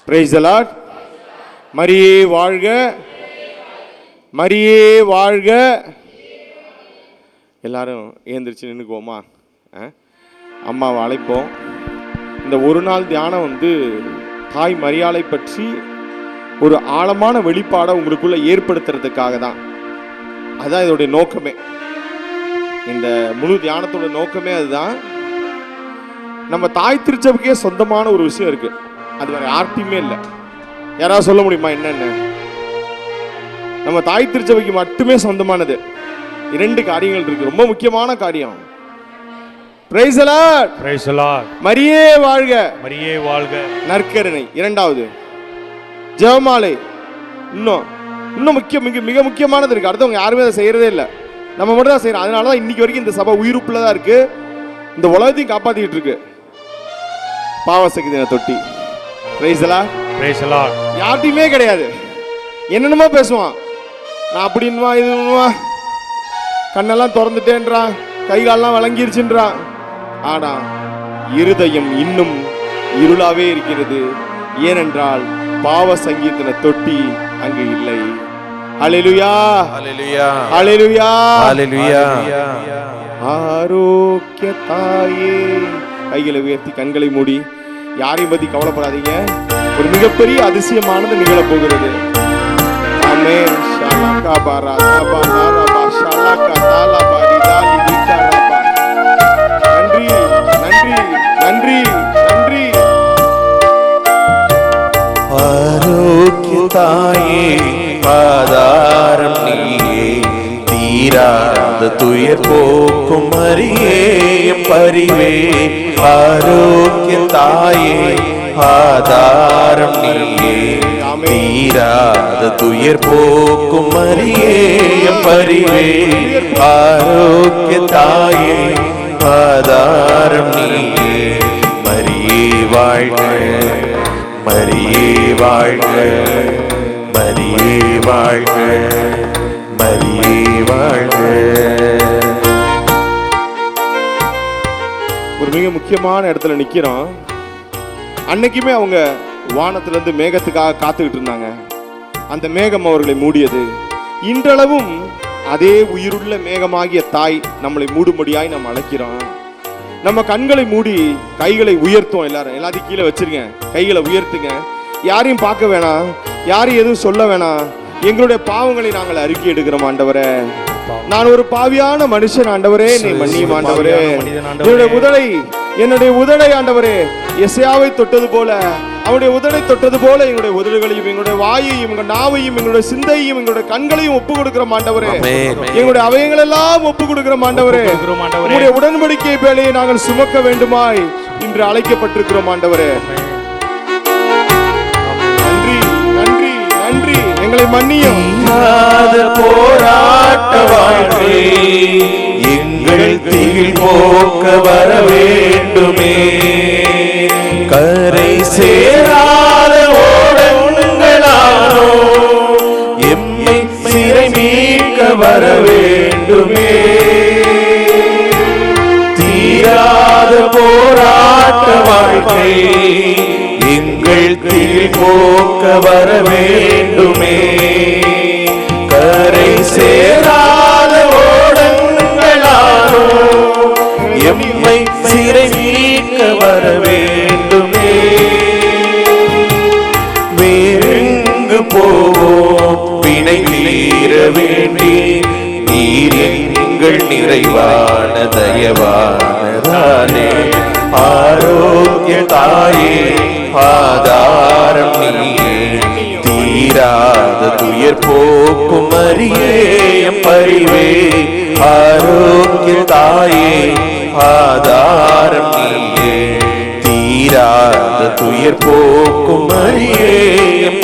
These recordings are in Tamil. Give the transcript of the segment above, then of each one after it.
Price the Lord. மரியே வாழ்க, மரியே வாழ்க. எல்லாரும் ஏந்திரிச்சு நின்றுக்குவோமா? அம்மாவை அழைப்போம். இந்த ஒரு நாள் தியானம் தாய் மரியாளை பற்றி ஒரு ஆழமான வெளிப்பாடை உங்களுக்குள்ள ஏற்படுத்துறதுக்காக தான். அதுதான் இதோடைய நோக்கமே. இந்த முழு தியானத்தோட நோக்கமே அதுதான். நம்ம தாய் திருச்சபைக்கே சொந்தமான ஒரு விஷயம் இருக்கு, அது வேற யார்ட்டையுமே இல்லை. யாராவது சொல்ல முடியுமா என்னன்னு? நம்ம தாய் திருச்சபைக்கு மட்டுமே சொந்தமானது 2 காரியங்கள் இருக்கு, ரொம்ப முக்கியமான காரியம். Price the Lord, praise the Lord. மரியே வாழ்க, மரியே வாழ்க. நற்கருணை 2வது, ஜெபமாலை இன்னும் மிக முக்கியமானது இருக்கு. அடுத்தவங்க யாருமே அதை செய்யறதே இல்லை, நம்ம மட்டும் தான் செய்யறோம். அதனாலதான் இன்னைக்கு வரைக்கும் இந்த சபை உயிருப்புலதான் இருக்கு, இந்த உலகத்தையும் காப்பாத்திட்டு இருக்கு. பாவசக்தி தின தொட்டி. Praise the Lord, praise the lord. யார்ட்டையுமே கிடையாது. என்னென்னமோ பேசுவான், நான் அப்படின்வா இதுவா, கண்ணெல்லாம் திறந்துட்டேன்றான், கை காலெல்லாம் வழங்கிருச்சுன்றான். ஆனா இருதயம் இன்னும் இருளாவே இருக்கிறது. ஏனென்றால் பாவ சங்கீதன தொட்டி அங்கு இல்லை. ஹல்லேலூயா, ஹல்லேலூயா, ஹல்லேலூயா, ஹல்லேலூயா. ஆரோக்கிய தாயே, கைகளை உயர்த்தி கண்களை மூடி, யாரையும் பத்தி கவலைப்படாதீங்க. ஒரு மிகப்பெரிய அதிசயமானது நிகழ போகிறது. ஆமென். ஷாலகா பாரா தபா நாரபா ஷாலகா தாலா பாரிதா லிகா ரபா. நன்றி நன்றி நன்றி நன்றி. ஆரோக்கிய தாயே, ஆதாரம் நீயே, தீராத துயர் போக்கும் மரியே பரிவே. ஆரோக்கிய தாயே, ஆதாரம் நீயே, தீராத துயர் போக்கும் மரியே பரிவே. ஆரோக்கிய தாயே, ஆதாரம் நீயே, மரியே வாழ்க, மரியே வாழ்க, மரியே வாழ்க, மரியே வாழ்க. ஒரு மிக முக்கியமான இடத்துல நிக்கிறோம். அன்னைக்குமே அவங்க வானத்திலிருந்து மேகத்துக்காக காத்துக்கிட்டு இருந்தாங்க. அந்த மேகம் அவர்களை மூடியது. இன்றளவும் அதே உயிருள்ள மேகமாகிய தாய் நம்மளை மூடும்படியாய் நம்ம அழைக்கிறோம். நம்ம கண்களை மூடி கைகளை உயர்த்தும். எல்லாத்தையும் கீழே வச்சிருங்க, கைகளை உயர்த்துங்க. யாரையும் பார்க்க வேணாம், யாரையும் எதுவும் சொல்ல வேணாம். எங்களுடைய பாவங்களை நாங்கள் அறிக்கை எடுக்கிறோம். ஆண்டவரே, நான் ஒரு பாவியான மனுஷன் ஆண்டவரே, நீ மன்னியும் ஆண்டவரே. என்னுடைய உதடை ஆண்டவரே எசையாவை தொட்டது போல, அவனுடைய உதடை தொட்டது போல எங்களுடைய உதடுகளையும், எங்களுடைய வாயையும், எங்களுடைய நாவையும், எங்களுடைய சிந்தையும், எங்களுடைய கண்களையும் ஒப்பு கொடுக்கிறோம் ஆண்டவரே. எங்களுடைய அவயங்கள் எல்லாம் ஒப்பு கொடுக்கிறோம் ஆண்டவரே. உங்களுடைய உடன்படிக்கை வேலையை நாங்கள் சுமக்க வேண்டுமாய் இன்று அழைக்கப்பட்டிருக்கிறோம் ஆண்டவரே. நன்றி நன்றி நன்றி. எங்களை மன்னியும். போராட்ட வாழ்க்கை எங்கள் திகில் போக்க வர வேண்டுமே. கரை சேராத ஓடங்களானோ எம்மை சிறை மீட்க வர வேண்டுமே. தீராத போராட்ட வாழ்க்கை எங்கள் திகில் போக்க வர வேண்டுமே. கரை சேராத ஓடங்களானோ எம்மை சிறை மீட்க வர வேண்டுமே. வேறெங்கு போவோம் வினை தீர வேண்டி, நீர் எங்கள் நிறைவான தயவானதானே. ஆரோக்கிய தாயே, ஆதாரம் நீயே, தீராத துயர் போக்கும் மரியே பரிவே. ஆரோக்கிய தாயே, ஆதாரம் நீயே, தீராத துயர் போக்கும் மரியே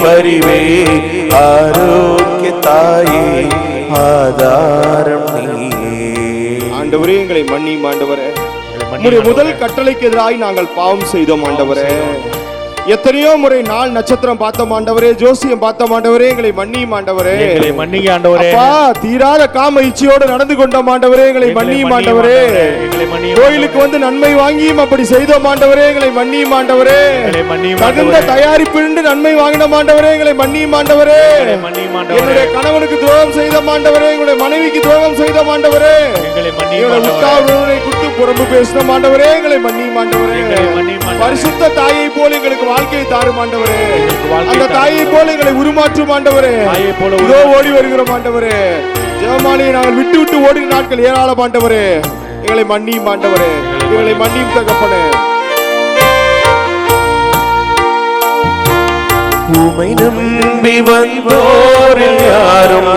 பரிவே. ஆரோக்கிய தாயே, ஆதாரம் நீயே. ஆண்டவரே, எங்களை மன்னியும் ஆண்டவரே. உம்முடைய முதல் கட்டளைக்கு எதிராய் நாங்கள் பாவம் செய்தோம் ஆண்டவரே. எத்தனையோ முறை நாள் நட்சத்திரம் பார்த்தோம் ஆண்டவரே, ஜோசியம் பார்த்தோம் ஆண்டவரே, எங்களை மன்னியும் ஆண்டவரே. எங்களை மன்னிங்க ஆண்டவரே. அப்பா, தீராத காம இச்சையோடு நடந்து கொண்டோம் ஆண்டவரே, எங்களை மன்னியும் ஆண்டவரே. கோயிலுக்கு வந்து நன்மை வாங்கியும் அப்படி செய்தோம் ஆண்டவரே, எங்களை மன்னியும் ஆண்டவரே. தகுந்த தயாரிப்பிலிருந்து நன்மை வாங்கினோம் ஆண்டவரே, எங்களை மன்னியும் ஆண்டவரே. என்னுடைய கணவனுக்கு துரோகம் செய்தோம் ஆண்டவரே, எங்களுடைய மனைவிக்கு துரோகம் செய்தோம் ஆண்டவரே, உத்தாவுடனை குத்து புறம்பு பேசினோம் ஆண்டவரே, எங்களை மன்னியும் ஆண்டவரே. பரிசுத்த தாயை போல எங்களுக்கு வாழ்க்கையை தாரும் ஆண்டவரே, அந்த தாயை போல எங்களை உருமாற்றும் ஆண்டவரே. இதோ ஓடி வருகிறோம் ஆண்டவரே, ஜெபமாலையை நாங்கள் விட்டு விட்டு ஓடின நாட்கள் ஏராளம் ஆண்டவரே, எங்களை மன்னியும் ஆண்டவரே, எங்களை மன்னியும் தகப்பனே. உமை நம்பி வந்தோரில் யாரும்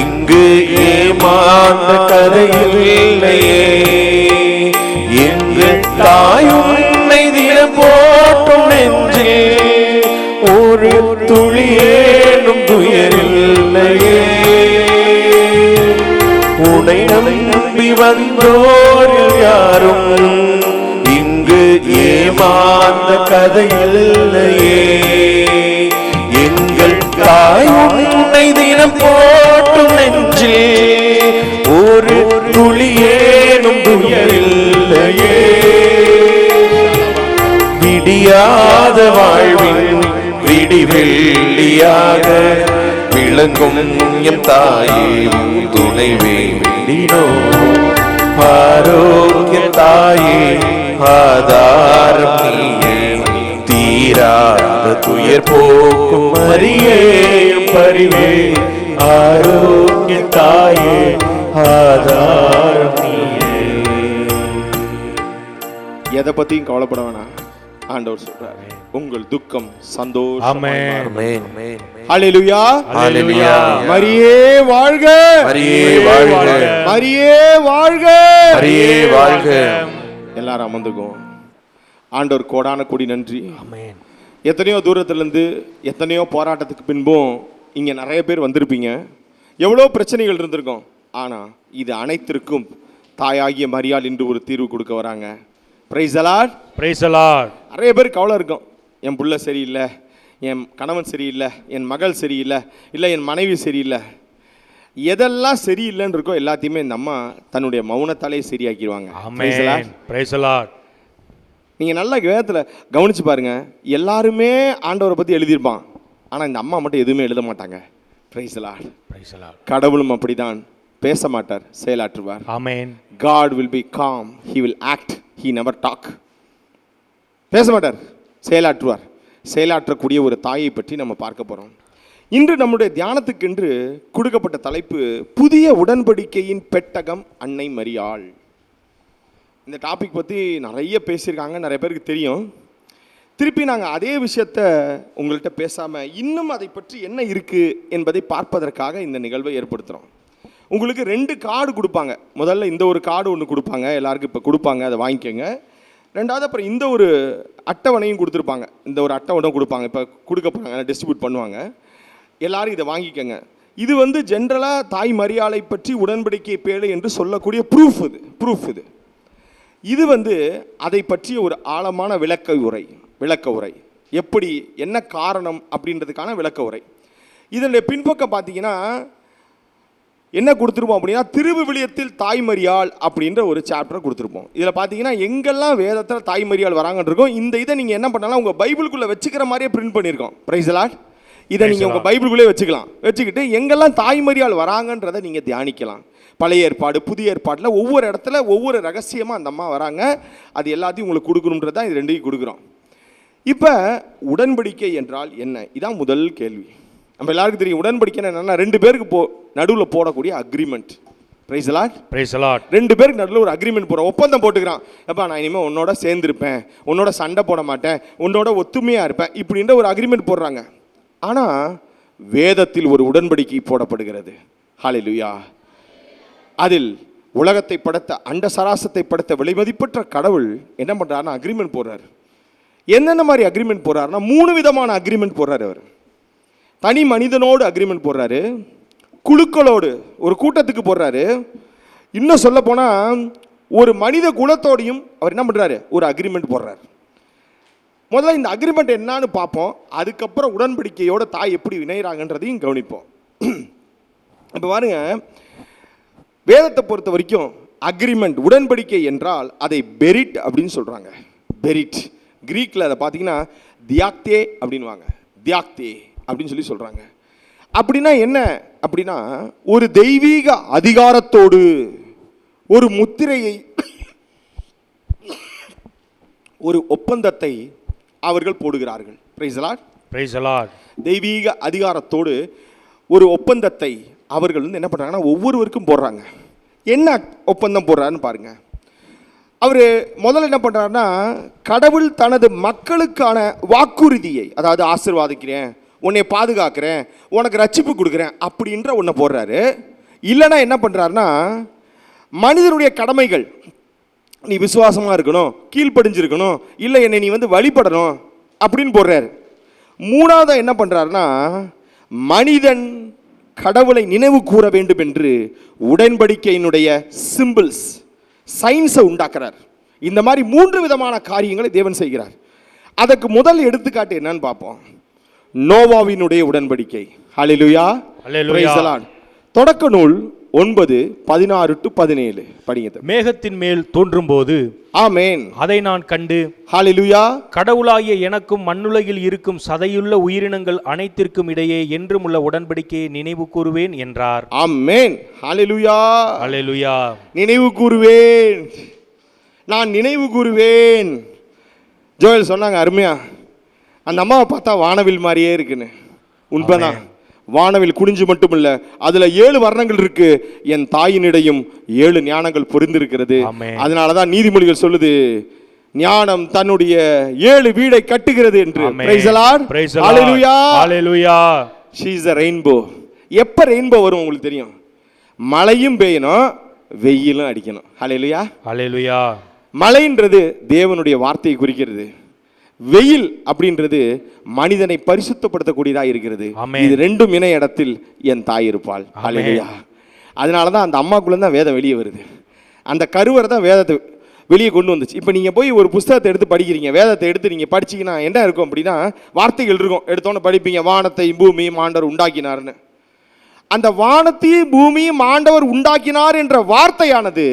இங்கு ஏமாந்த கதையில் இல்லையே. எங்கள் தாயும் தினம் போட்டும் நெஞ்சே ஒரு துளியேனும் துயரில்லையே. உனை நம்பி வந்தோரில் யாரும் இங்கு ஏமாந்த கதையில்லையே. எங்கள் தாய் உன்னை தினம் போட்டும் நெஞ்சே ஒரு துளியேனும் துயரில்லையே. விடியாத வாழ்வின் விடிவெள்ளியாக விளங்கும் எம் தாயே துணை வேண்டினோ. ஆரோக்கிய தாயே ஆதாரம் நீயே, தீராத துயர் போக்கும் மரியே பரிவே. ஆரோக்கிய தாயே ஆதாரம் நீயே. எதை பத்தியும் கவலைப்பட வேணாம், ஆண்டவர் சொல்றார் உங்கள் துக்கம் சந்தோஷம். ஹல்லேலூயா, ஹல்லேலூயா. மரியே வாழ்க, மரியே வாழ்க, மரியே வாழ்க, மரியே வாழ்க. எல்லாரும் அமர்ந்துக்கும். ஆண்டவர் கோடான கோடி நன்றி. எத்தனையோ தூரத்துல இருந்து எத்தனையோ போராட்டத்துக்கு பின்பும் இங்க நிறைய பேர் வந்திருப்பீங்க, எவ்வளோ பிரச்சனைகள் இருந்திருக்கும். ஆனா இது அனைத்திற்கும் தாயாகிய மரியாள் இன்று ஒரு தீர்வு கொடுக்க வராங்க. Price the Lord, praise the Lord. நிறைய பேர் கவலை இருக்கும், என் புள்ள சரியில்லை, என் கணவன் சரியில்லை, என் மகள் சரியில்லை, இல்லை என் மனைவி சரியில்லை. எதெல்லாம் சரியில்லைன்னு இருக்கோ எல்லாத்தையுமே இந்த அம்மா தன்னுடைய மௌனத்தாலே சரியாக்கிடுவாங்க. Price the Lord. நீங்கள் நல்லா வேதத்தில் கவனிச்சு பாருங்க, எல்லாருமே ஆண்டவரை பற்றி எழுதியிருப்பான், ஆனால் இந்த அம்மா மட்டும் எதுவுமே எழுத மாட்டாங்க. Price the Lord, praise the Lord. கடவுளும் அப்படிதான், பேச மாட்டார், செயலாற்றுவார். ஆமென். God will be calm, he will act, he never talk. பேச மாட்டார், செயலாற்றுவார். செயலாற்றக்கூடிய ஒரு தாயை பற்றி நம்ம பார்க்க போகிறோம். இன்று நம்முடைய தியானத்துக்கென்று கொடுக்கப்பட்ட தலைப்பு புதிய உடன்படிக்கையின் பெட்டகம் அன்னை மரியாள். இந்த டாபிக் பற்றி நிறைய பேசியிருக்காங்க, நிறைய பேருக்கு தெரியும். திருப்பி நாங்கள் அதே விஷயத்த உங்கள்கிட்ட பேசாமல் இன்னும் அதை பற்றி என்ன இருக்குது என்பதை பார்ப்பதற்காக இந்த நிகழ்வை ஏற்படுத்துகிறோம். உங்களுக்கு 2 கார்டு கொடுப்பாங்க. முதல்ல இந்த ஒரு கார்டு ஒன்று கொடுப்பாங்க, எல்லாருக்கும் இப்போ கொடுப்பாங்க, அதை வாங்கிக்கோங்க. ரெண்டாவது அப்புறம் இந்த ஒரு அட்டவணையும் கொடுத்துருப்பாங்க, இந்த ஒரு அட்டவணை கொடுப்பாங்க, இப்போ கொடுக்க போகிறாங்க, டிஸ்ட்ரிபியூட் பண்ணுவாங்க. எல்லாரும் இதை வாங்கிக்கோங்க. இது வந்து ஜென்ரலாக தாய் மரியாளை பற்றி உடன்படிக்கை பேழை என்று சொல்லக்கூடிய ப்ரூஃப் இது. இது வந்து அதை பற்றிய ஒரு ஆழமான விளக்க உரை, எப்படி என்ன காரணம் அப்படின்றதுக்கான விளக்க உரை. இதனுடைய பின்பக்கம் பார்த்தீங்கன்னா என்ன கொடுத்துருப்போம் அப்படின்னா, திருவிவிலியத்தில் தாய்மரியாள் அப்படின்ற ஒரு சாப்டர் கொடுத்துருப்போம். இதில் பார்த்தீங்கன்னா எங்கெல்லாம் வேதத்தில் தாய்மரியாள் வராங்கன்னு இருக்கும். இந்த இதை நீங்கள் என்ன பண்ணலாம், உங்கள் பைபிளுக்குள்ளே வச்சுக்கிற மாதிரியே பிரிண்ட் பண்ணியிருக்கோம். Price the Lord. இதை நீங்கள் உங்கள் பைபிளுக்குள்ளே வச்சுக்கிட்டு எங்கெல்லாம் தாய்மரியாள் வராங்கன்றதை நீங்கள் தியானிக்கலாம். பழைய ஏற்பாடு, புதிய ஏற்பாட்டில் ஒவ்வொரு இடத்துல ஒவ்வொரு ரகசியமாக அந்த அம்மா வராங்க. அது எல்லாத்தையும் உங்களுக்கு கொடுக்கணுன்றது தான் இது 2ஐயும் கொடுக்குறோம். இப்போ உடன்படிக்கை என்றால் என்ன, இதான் முதல் கேள்வி. நம்ம எல்லாருக்கும் தெரியும் உடன்படிக்கை என்னன்னா 2 பேருக்கு நடுவில் போடக்கூடிய agreement. Price the Lord, praise the Lord. 2 பேருக்கு நடுவில் ஒரு அக்ரிமெண்ட் போடுறோம், ஒப்பந்தம் போட்டுக்கிறான். அப்பா நான் இனிமேல் உன்னோட சேர்ந்துருப்பேன், உன்னோட சண்டை போட மாட்டேன், உன்னோட ஒத்துமையாக இருப்பேன், இப்படின்ற ஒரு அக்ரிமெண்ட் போடுறாங்க. ஆனால் வேதத்தில் ஒரு உடன்படிக்கை போடப்படுகிறது. ஹல்லேலூயா. அதில் உலகத்தை படைத்த, அண்ட சராசத்தை படைத்த விலைமதிப்பற்ற கடவுள் என்ன பண்ணுறாருன்னா அக்ரிமெண்ட் போடுறாரு. என்னென்ன மாதிரி அக்ரிமெண்ட் போடுறாருன்னா 3 விதமான அக்ரிமெண்ட் போடுறாரு. அவர் தனி மனிதனோடு அக்ரிமெண்ட் போடுறாரு, குழுக்களோடு ஒரு கூட்டத்துக்கு போடுறாரு, இன்னும் சொல்ல போனால் ஒரு மனித குலத்தோடையும் அவர் என்ன பண்ணுறாரு, ஒரு அக்ரிமெண்ட் போடுறாரு. முதல்ல இந்த அக்ரிமெண்ட் என்னன்னு பார்ப்போம். அதுக்கப்புறம் உடன்படிக்கையோட தாய் எப்படி இணைகிறாங்கன்றதையும் கவனிப்போம். இப்போ பாருங்க, வேதத்தை பொறுத்த வரைக்கும் அக்ரிமெண்ட் உடன்படிக்கை என்றால் அதை பெரிட் அப்படின்னு சொல்றாங்க. பெரிட் கிரீக்ல அதை பார்த்தீங்கன்னா தியாக்தே அப்படின்வாங்க. தியாக்தே அப்படின்னு சொல்லி சொல்றாங்க. அப்படின்னா என்ன அப்படின்னா, ஒரு தெய்வீக அதிகாரத்தோடு ஒரு முத்திரையை, ஒரு ஒப்பந்தத்தை அவர்கள் போடுகிறார்கள். Price the Lord. Praise the Lord. தெய்வீக அதிகாரத்தோடு ஒரு ஒப்பந்தத்தை அவர்கள் வந்து என்ன பண்ணுறாங்கன்னா ஒவ்வொருவருக்கும் போடுறாங்க. என்ன ஒப்பந்தம் போடுறாருன்னு பாருங்க. அவர் முதல்ல என்ன பண்ணுறாருன்னா, கடவுள் தனது மக்களுக்கான வாக்குறுதியை, அதாவது ஆசீர்வாதிக்கிறேன், உன்னை பாதுகாக்கிறேன், உனக்கு ரட்சிப்பு கொடுக்குறேன் அப்படின்ற ஒன்றை போடுறாரு. இல்லைன்னா என்ன பண்ணுறாருன்னா, மனிதனுடைய கடமைகள், நீ விசுவாசமாக இருக்கணும், கீழ்ப்படிஞ்சிருக்கணும், இல்லை என்னை நீ வந்து வழிபடணும் அப்படின்னு போடுறாரு. மூணாவது என்ன பண்ணுறாருன்னா, மனிதன் கடவுளை நினைவு கூற வேண்டும் என்று உடன்படிக்கையினுடைய சிம்பிள்ஸ், சயின்ஸை உண்டாக்குறார். இந்த மாதிரி 3 விதமான காரியங்களை தேவன் செய்கிறார். அதற்கு முதல் எடுத்துக்காட்டு என்னன்னு பார்ப்போம். நோவாவினுடைய உடன்படிக்கை. ஹல்லேலூயா. Praise the Lord. தொடக்க நூல் 9:16-17 படிங்க. மேகத்தின் மேல் தோன்றும்போது ஆமென், அதை நான் கண்டு, ஹல்லேலூயா, கடவுளாகிய எனக்கும் மண்ணுலகில் இருக்கும் சதையுள்ள உயிரினங்கள் அனைத்திற்கும் இடையே என்றும் உள்ள உடன்படிக்கையை நினைவு கூறுவேன் என்றார். ஆமென், ஹல்லேலூயா, ஹல்லேலூயா. நினைவு கூறுவேன், நான் நினைவு கூறுவேன். ஜோயல் சொன்னாங்க அருமையா, அந்த அம்மாவை பார்த்தா வானவில் மாதிரியே இருக்குன்னு. உண்மைதான், வானவில் குனிஞ்சு மட்டும் இல்ல, அதுல 7 வர்ணங்கள் இருக்கு. என் தாயினிடையும் 7 ஞானங்கள் பொருந்திருக்கிறது. அதனாலதான் நீதிமொழிகள் சொல்லுது, ஞானம் தன்னுடைய 7 வீடை கட்டுகிறது என்று. Price the Lord. Hallelujah, hallelujah. She is a rainbow. எப்ப ரெயின்போ வரும் உங்களுக்கு தெரியும்? மழையும் பெய்யணும், வெயிலும் அடிக்கணும். ஹல்லேலூயா, ஹல்லேலூயா. மழைன்றது தேவனுடைய வார்த்தையை குறிக்கிறது. வெயில் அப்படின்றது மனிதனை பரிசுத்தப்படுத்தக்கூடியதாக இருக்கிறது. இது ரெண்டும் இணை இடத்தில் என் தாய் இருப்பாள். ஹல்லேலூயா. அதனால தான் அந்த அம்மாக்குள்ள தான் வேதம் வெளியே வருது. அந்த கருவறை தான் வேதத்தை வெளியே கொண்டு வந்துச்சு. இப்போ நீங்கள் போய் ஒரு புஸ்தகத்தை எடுத்து படிக்கிறீங்க, வேதத்தை எடுத்து நீங்கள் படிச்சீங்கன்னா என்ன இருக்கும் அப்படின்னா, வார்த்தைகள் இருக்கும். எடுத்தோன்னு படிப்பீங்க, வானத்தை பூமியும் ஆண்டவர் உண்டாக்கினார்னு. அந்த வானத்தையும் பூமியும் ஆண்டவர் உண்டாக்கினார் என்ற வார்த்தையானது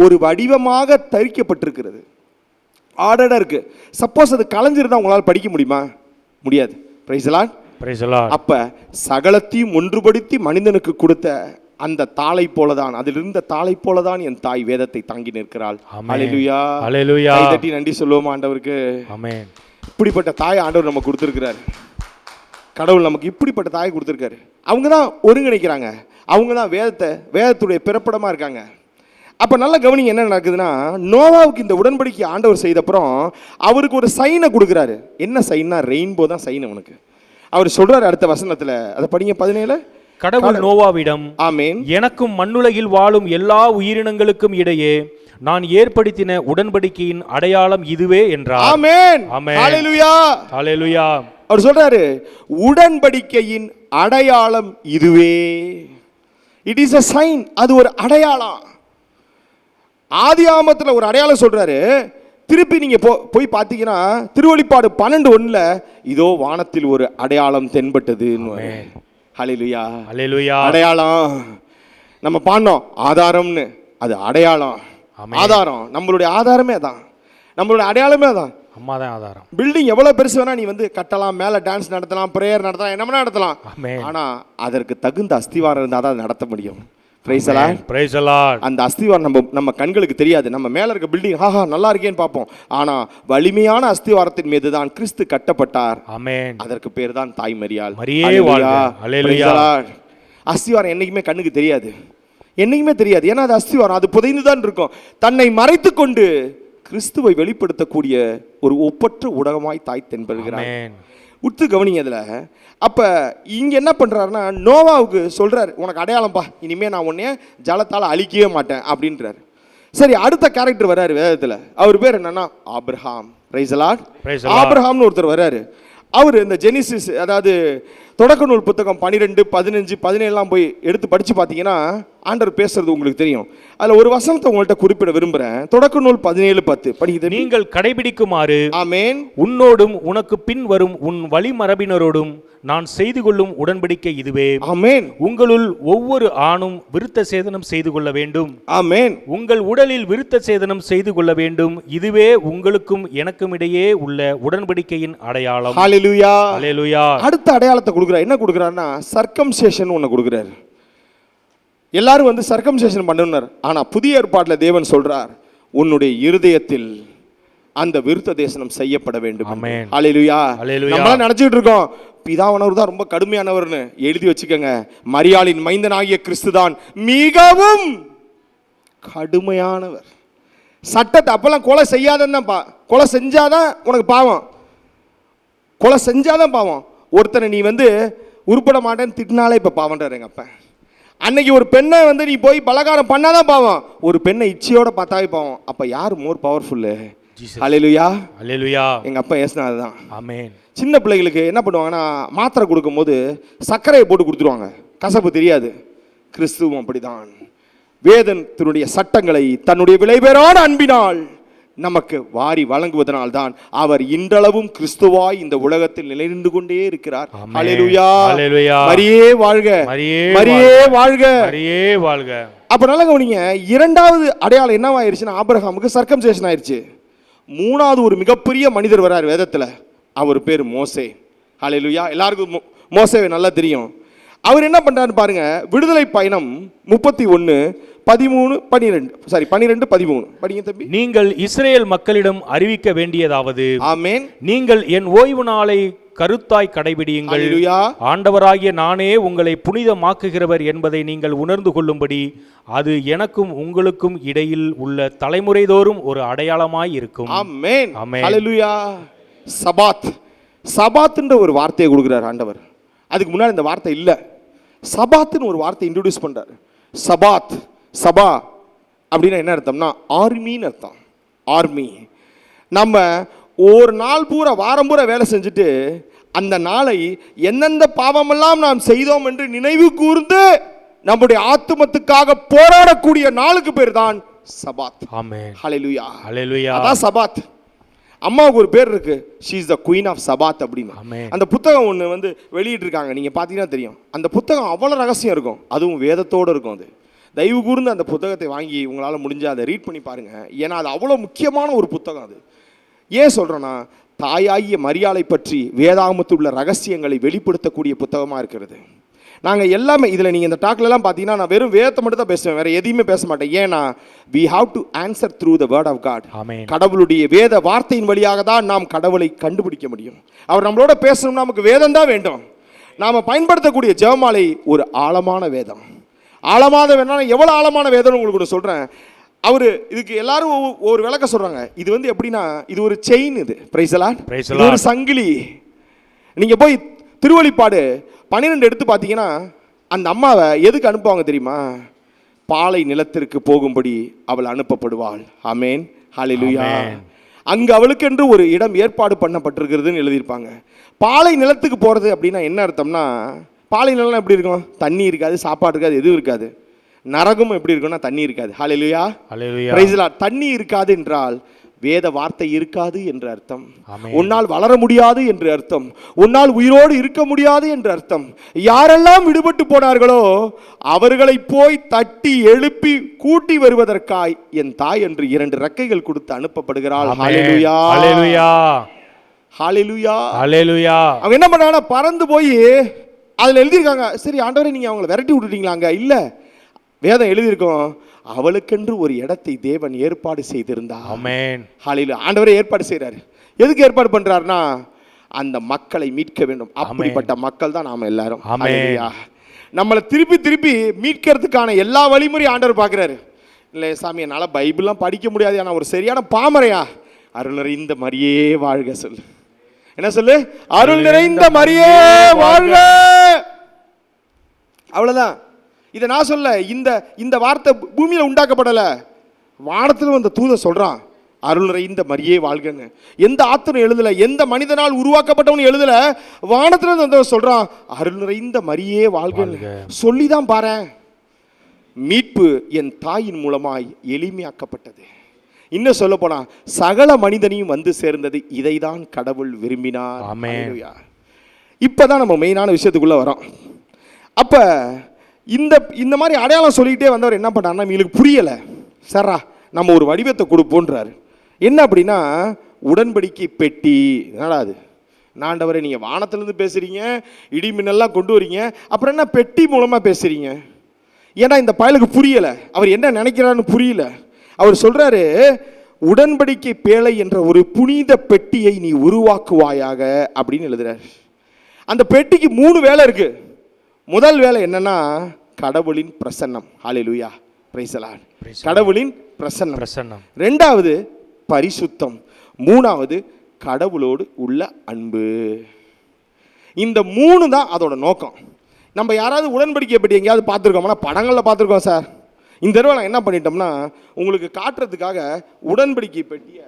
ஒரு வடிவமாக தரிக்கப்பட்டிருக்கிறது. ஆர்டராக இருக்கு. சப்போஸ் அது கலைஞ்சிருந்தா உங்களால் படிக்க முடியுமா? முடியாது. Price the Lord. Praise the Lord. அப்ப சகலத்தையும் ஒன்றுபடுத்தி மனிதனுக்கு கொடுத்த அந்த தாளை போலதான், அதிலிருந்த தாளை போலதான் என் தாய் வேதத்தை தாங்கி நிற்கிறாள். ஹல்லேலூயா, ஹல்லேலூயா. கை தட்டி நன்றி சொல்லுவோம் ஆண்டவருக்கு. ஆமென். இப்படிப்பட்ட தாய் ஆண்டவர் நமக்கு கொடுத்திருக்கிறார். கடவுள் நமக்கு இப்படிப்பட்ட தாயை கொடுத்திருக்காரு. அவங்க தான் ஒருங்கிணைக்கிறாங்க, அவங்க தான் வேதத்துடைய பிறப்பிடமா இருக்காங்க. அப்போ நல்ல கவனிங்க, என்ன நடக்குதுன்னா, நோவாவுக்கு இந்த உடன்படிக்கை ஆண்டவர் செய்தப்புறம் அவருக்கு ஒரு சைனை கொடுக்குறாரு. என்ன சைன்னா, ரெயின்போ தான் சைன் அவனுக்கு. அவர் சொல்றாரு அடுத்த வசனத்துல, அதை படிங்க 17. கடவுள் நோவாவிடம், ஆமென், எனக்கும் மண்ணுலகில் வாழும் எல்லா உயிரினங்களுக்கும் இடையே நான் ஏற்படுத்தின உடன்படிக்கையின் அடையாளம் இதுவே என்றார். ஆமென், ஆமென், ஹல்லேலூயா, ஹல்லேலூயா. அவர் சொல்றாரு உடன்படிக்கையின் அடையாளம் இதுவே. It is a sign. அது ஒரு அடையாளம். ஆதியாகமத்தில் ஒரு அடையாளம் சொல்றாரு. திருப்பி நீங்க போய் பார்த்தீங்கன்னா திருவெளிப்பாடு 12:1 இதோ வானத்தில் ஒரு அடையாளம் தென்பட்டது. ஹல்லேலூயா, ஹல்லேலூயா. அடையாளம் நம்ம பாண்டோம் ஆதாரம்னு, அது அடையாளம். ஆதாரம், நம்மளுடைய ஆதாரமே அதான், நம்மளுடைய அடையாளமே அதான். அம்மா தான் ஆதாரம். பில்டிங் எவ்வளவு பெருசு வேணா நீ வந்து கட்டலாம், மேல டான்ஸ் நடத்தலாம், பிரேயர் நடத்தலாம், என்ன வேணா நடத்தலாம். ஆனா அதற்கு தகுந்த அஸ்திவாரம் இருந்தால் தான் நடத்த முடியும். Price the Lord. Praise the Lord. அந்த அஸ்திவாரம் நம்ம கண்களுக்கு தெரியாது. நம்ம மேல இருக்க பில்டிங் ஹாஹா நல்லா இருக்கேன்னு பார்ப்போம். ஆனா வலிமையான அஸ்திவாரத்தின் மீது தான் கிறிஸ்து கட்டப்பட்டார். ஆமென். அதற்கு பேர் தான் தாய் மரியாள். மரியே வாழ்க. ஹல்லேலூயா. அஸ்திவாரம் என்னைக்குமே கண்ணுக்கு தெரியாது, என்னைக்குமே தெரியாது. ஏன்னா அது அஸ்திவாரம், அது புதைந்து தான் இருக்கும். தன்னை மறைத்து கொண்டு கிறிஸ்துவை வெளிப்படுத்தக்கூடிய ஒரு ஒப்பற்ற ஊடகமாய் தாய் தென்படுகிறார். உத்து கவனிங்க அதுல. அப்ப இங்க என்ன பண்றாருன்னா, நோவாவுக்கு சொல்றாரு, உனக்கு அடையாளம்பா, இனிமே நான் உன்னைய ஜலத்தால அழிக்கவே மாட்டேன் அப்படின்றாரு. சரி, அடுத்த கேரக்டர் வர்றாரு வேதத்துல. அவர் பேர் என்னன்னா ஆபிரகாம். Praise the Lord. ஆபிரகாம்னு ஒருத்தர் வர்றாரு. அவர் இந்த ஜெனிசிஸ், அதாவது தொடக்க நூல் புத்தகம் 12, 15, 17 போய் எடுத்து படிச்சு பார்த்தீங்கன்னா ஆண்டவர் பேசுறது உங்களுக்கு தெரியும். அதில் ஒரு வசனத்தை உங்கள்கிட்ட குறிப்பிட விரும்புகிறேன். தொடக்க நூல் 17:10 படிக்குது. நீங்கள் கடைபிடிக்குமாறு ஆமென். உன்னோடும் உனக்கு பின் வரும் உன் வழிமரபினரோடும் நான் செய்து கொள்ளும் உடன்படிக்கை இதுவே. ஆமென். உங்களுள் ஒவ்வொரு ஆணும் விருத்த சேதனம் செய்து கொள்ள வேண்டும். ஆமென். உங்கள் உடலில் விருத்த சேதனம் செய்து கொள்ள வேண்டும். இதுவே உங்களுக்கும் எனக்கும் இடையே உள்ள உடன்படிக்கையின் அடையாளம். ஹalleluya. ஹalleluya. அடுத்த அடையாளத்தை கொடுக்குறார். என்ன கொடுக்குறாருன்னா சர்க்கம்சேஷன் ஒன்று கொடுக்குறாரு. எல்லாரும் வந்து சர்க்கம்சேஷன் பண்ணுனர். ஆனா புதிய ஏற்பாட்டில் தேவன் சொல்றார், உன்னுடைய இருதயத்தில் அந்த விருத்த தேசனம் செய்யப்பட வேண்டும். ஆமென். ஹalleluya. ஹalleluya. நம்ம நினைச்சிட்டு இருக்கோம் பிதாவானவர் தான் ரொம்ப கடுமையானவர்னு. எழுதி வச்சுக்கோங்க, மரியாளின் மைந்தனாகிய கிறிஸ்து தான் மிகவும் கடுமையானவர். சட்டத்தை அப்பெல்லாம் கொலை செய்யாதன்னு கொலை செஞ்சாதான் உனக்கு பாவம். கொலை செஞ்சாதான் பாவம். ஒருத்தனை நீ வந்து உருப்பட மாட்டேன்னு திட்டினாலே இப்ப பாவன்றாரு எங்க அப்பா. அன்னைக்கு ஒரு பெண்ணை வந்து நீ போய் பலகாரம் பண்ணாதான் பாவம். ஒரு பெண்ணை இச்சையோட பார்த்தாவே பாவம். அப்ப யார் மோர் பவர்ஃபுல்லு? ஹalleluya. ஹalleluya. எங்க அப்பா ஏசுனா அதுதான். ஆமென். சின்ன பிள்ளைகளுக்கு என்ன பண்ணுவாங்கன்னா மாத்திரை கொடுக்கும்போது சர்க்கரையை போட்டு கொடுத்துருவாங்க, கசப்பு தெரியாது. கிறிஸ்துவும் அப்படிதான். வேதத்தினுடைய சட்டங்களை தன்னுடைய விலைபெறான அன்பினால் நமக்கு வாரி வழங்குவதனால் தான் அவர் இன்றளவும் கிறிஸ்துவாய் இந்த உலகத்தில் நிலைநின்று கொண்டே இருக்கிறார். ஹalleluya. ஹalleluya. மரியே வாழ்க, மரியே வாழ்க, மரியே வாழ்க. அப்ப நல்லா கவனிங்க, இரண்டாவது அடையாளம் என்னவாயிருச்சுன்னா ஆபிரகாமுக்கு சர்க்கம்சேஷன் ஆயிருச்சு. மூணாவது ஒரு மிகப்பெரிய மனிதர் வரார் வேதத்துல. அவர் பேர் மோசே. ஹalleluya. எல்லாருக்கும் மோசேவை நல்லா தெரியும். அவர் என்ன பண்றாரு பாருங்க. விடுதலை பயணம் 12:13 படிங்க தம்பி. நீங்கள் இஸ்ரேல் மக்களிடம் அறிவிக்க வேண்டியதாவது, ஆமென். நீங்கள் என் ஓய்வு நாளை கருத்தாய் கடைபிடியுங்கள். ஹalleluya. ஆண்டவராகிய நானே உங்களை புனிதமாக்குகிறவர் என்பதை நீங்கள் உணர்ந்து கொள்ளும்படி அது எனக்கும் உங்களுக்கும் இடையில் உள்ள தலைமுறைதோறும் ஒரு அடையாளமாய் இருக்கும். ஆமென். ஆமென். ஹalleluya. சபாத், சபாத்ன்ற ஒரு வார்த்தையை கொடுக்கிறார் ஆண்டவர். அதுக்கு முன்னாடி இந்த வார்த்தை இல்லை. சபாத்னு ஒரு வார்த்தை இன்ட்ரோடியூஸ் பண்றாரு. சபாத், சபா அப்படின்னா என்ன அர்த்தம்னா ஆர்மின்னு அர்த்தம். ஆர்மி. நம்ம ஒரு நாள் பூரா வாரம் பூரா வேலை செஞ்சுட்டு அந்த நாளை எந்தெந்த பாவமெல்லாம் நாம் செய்தோம் என்று நினைவு கூர்ந்து நம்முடைய ஆத்துமத்துக்காக போராடக்கூடிய நாளுக்கு பேர் தான் சபாத். ஆமென். ஹalleluya. ஹalleluya. அதான் சபாத். அம்மாவுக்கு ஒரு பேர் இருக்கு, she is the queen of Sabbath அப்படின்னு. ஆமென். அந்த புத்தகம் ஒன்று வந்து வெளியிட்டிருக்காங்க, நீங்க பார்த்தீங்கன்னா தெரியும். அந்த புத்தகம் அவ்வளோ ரகசியம் இருக்கும், அதுவும் வேதத்தோடு இருக்கும். அது தயவு கூர்ந்து அந்த புத்தகத்தை வாங்கி உங்களால் முடிஞ்சால் அதை ரீட் பண்ணி பாருங்க. ஏன்னா அது அவ்வளோ முக்கியமான ஒரு புத்தகம். அது ஏன் சொல்கிறேன்னா, தாயாகிய மரியாளை பற்றி வேதாகமத்தில் உள்ள ரகசியங்களை வெளிப்படுத்தக்கூடிய புத்தகமாக இருக்கிறது. நாங்கள் எல்லாமே இதில் நீங்கள் இந்த டாக்லலாம் பார்த்தீங்கன்னா நான் வெறும் வேதத்தை மட்டும் தான் பேசுவேன், வேறு எதையுமே பேச மாட்டேன். ஏன்னா we have to answer through the word of God. ஆமென். கடவுளுடைய வேத வார்த்தையின் வழியாக தான் நாம் கடவுளை கண்டுபிடிக்க முடியும். அவர் நம்மளோட பேசணும்னா நமக்கு வேதம் தான் வேண்டும். நாம் பயன்படுத்தக்கூடிய ஜெபமாலை ஒரு ஆழமான வேதம். ஆழமான வேதம் எவ்வளோ ஆழமான வேதம்னு உங்களுக்கு ஒன்று சொல்கிறேன். அவர் இதுக்கு எல்லாரும் ஒரு விளக்க சொல்கிறாங்க. இது வந்து எப்படின்னா, இது ஒரு செயின். இது பிரைஸ் தி லார்ட். இது ஒரு சங்கிலி. நீங்கள் போய் திருவெளிப்பாடு 12 எடுத்து பார்த்தீங்கன்னா அந்த அம்மாவை எதுக்கு அனுப்புவாங்க தெரியுமா? பாலை நிலத்திற்கு போகும்படி அவள் அனுப்பப்படுவாள். ஆமென். ஹalleluya. அங்கு அவளுக்கென்று ஒரு இடம் ஏற்பாடு பண்ணப்பட்டிருக்கிறதுன்னு எழுதியிருப்பாங்க. பாலை நிலத்துக்கு போகிறது அப்படின்னா என்ன அர்த்தம்னா, பாலை நிலம் எப்படி இருக்கும்? தண்ணி இருக்காது, சாப்பாடு இருக்காது, எதுவும் இருக்காது. நரகம் எப்படி இருக்கும்னா தண்ணி இருக்காது. Hallelujah. Hallelujah. Praise the Lord. தண்ணி இருக்காது என்றால் வேத வார்த்தை இருக்காது என்று அர்த்தம். ஆமென். உன்னால் வளர முடியாது என்று அர்த்தம். உன்னால் உயிரோடு இருக்க முடியாது என்று அர்த்தம். யாரெல்லாம் விடுபட்டு போனார்களோ அவர்களை போய் தட்டி எழுப்பி கூட்டி வருவதற்காய் என் தாய் என்று 2 ரெக்கைகள் கொடுத்து அனுப்பப்படுகிறாள். ஹalleluya. ஹalleluya. ஹalleluya. ஹalleluya. அவங்க என்ன பண்ணாங்கன்னா பறந்து போய் அதில் எழுதியிருக்காங்க. சரி ஆண்டவரே, நீங்க அவங்களை விரட்டி விட்டுட்டீங்களாங்க? இல்ல, வேதம் எழுதியிருக்கோம், அவளுக்கென்று ஒரு இடத்தை தேவன் ஏற்பாடு செய்திருந்தார். ஆமென். ஹalleluya. ஆண்டவரே ஏற்பாடு செய்றாரு. எதுக்கு ஏற்பாடு பண்றாருன்னா, அந்த மக்களை மீட்க வேண்டும். அப்படிப்பட்ட மக்கள் தான் நாம எல்லாரும். ஹalleluya. நம்மளை திருப்பி திருப்பி மீட்கிறதுக்கான எல்லா வழிமுறையும் ஆண்டவர் பார்க்குறாரு. இல்லை சாமி, என்னால் பைபிள்லாம் படிக்க முடியாது, ஆனால் ஒரு சரியான பாமரையா, அருள் நிறைந்த மரியே வாழ்க சொல்லு. என்ன சொல்லு? அருள் நிறைந்த மரியே வாழ்க. அவ்வளவுதான். இதை நான் சொல்ல, இந்த வார்த்தை பூமியில உண்டாக்கப்படல, வானத்தில் வந்த தூதன் சொல்றான் அருள் நிறைந்த மரியே வாழ்கன்னு. எந்த ஆத்தனும் எழுதல, எந்த மனிதனால் உருவாக்கப்பட்டவன் எழுதல, வானத்தில் வந்தவன் சொல்றான் அருள் நிறைந்த மரியே வாழ்கன்னு. சொல்லிதான் பாரு. மீட்பு என் தாயின் மூலமாய் எளிமையாக்கப்பட்டது. இன்னும் சொல்ல போனா சகல மனிதனையும் வந்து சேர்ந்தது. இதைதான் கடவுள் விரும்பினார். ஆமென். இப்பதான் நம்ம மெயினான விஷயத்துக்குள்ள வரோம். அப்ப இந்த மாதிரி அடையாளம் சொல்லிக்கிட்டே வந்தவர் என்ன பண்ணாருன்னா, எங்களுக்கு புரியல சரா, நம்ம ஒரு வடிவத்தை கொடுப்போன்றாரு. என்ன அப்படின்னா, உடன்படிக்கை பெட்டி. என்னடா அது, ஆண்டவரே நீங்கள் வானத்திலேருந்து பேசுகிறீங்க, இடி மின்னல்லாம் கொண்டு வரீங்க, அப்புறம் என்ன பெட்டி மூலமாக பேசுகிறீங்க? ஏன்னா இந்த பயலுக்கு புரியலை, அவர் என்ன நினைக்கிறான்னு புரியல. அவர் சொல்கிறாரு, உடன்படிக்கை பேழை என்ற ஒரு புனித பெட்டியை நீ உருவாக்குவாயாக அப்படின்னு எழுதுறாரு. அந்த பெட்டிக்கு 3 வேலை இருக்கு. முதல் வேலை என்னன்னா, கடவுளின் பிரசன்னம். ஹல்லேலூயா, பிரைஸ் தி லார்ட். கடவுளின் பிரசன்னம். ரெண்டாவது பரிசுத்தம். மூணாவது கடவுளோடு உள்ள அன்பு. இந்த 3 தான் அதோட நோக்கம். நம்ம யாராவது உடன்படிக்கை பெட்டி எங்கேயாவது பார்த்துருக்கோம்னா, படங்களில் பார்த்துருக்கோம் சார். இந்த தடவை நான் என்ன பண்ணிட்டோம்னா, உங்களுக்கு காட்டுறதுக்காக உடன்படிக்கை பெட்டியை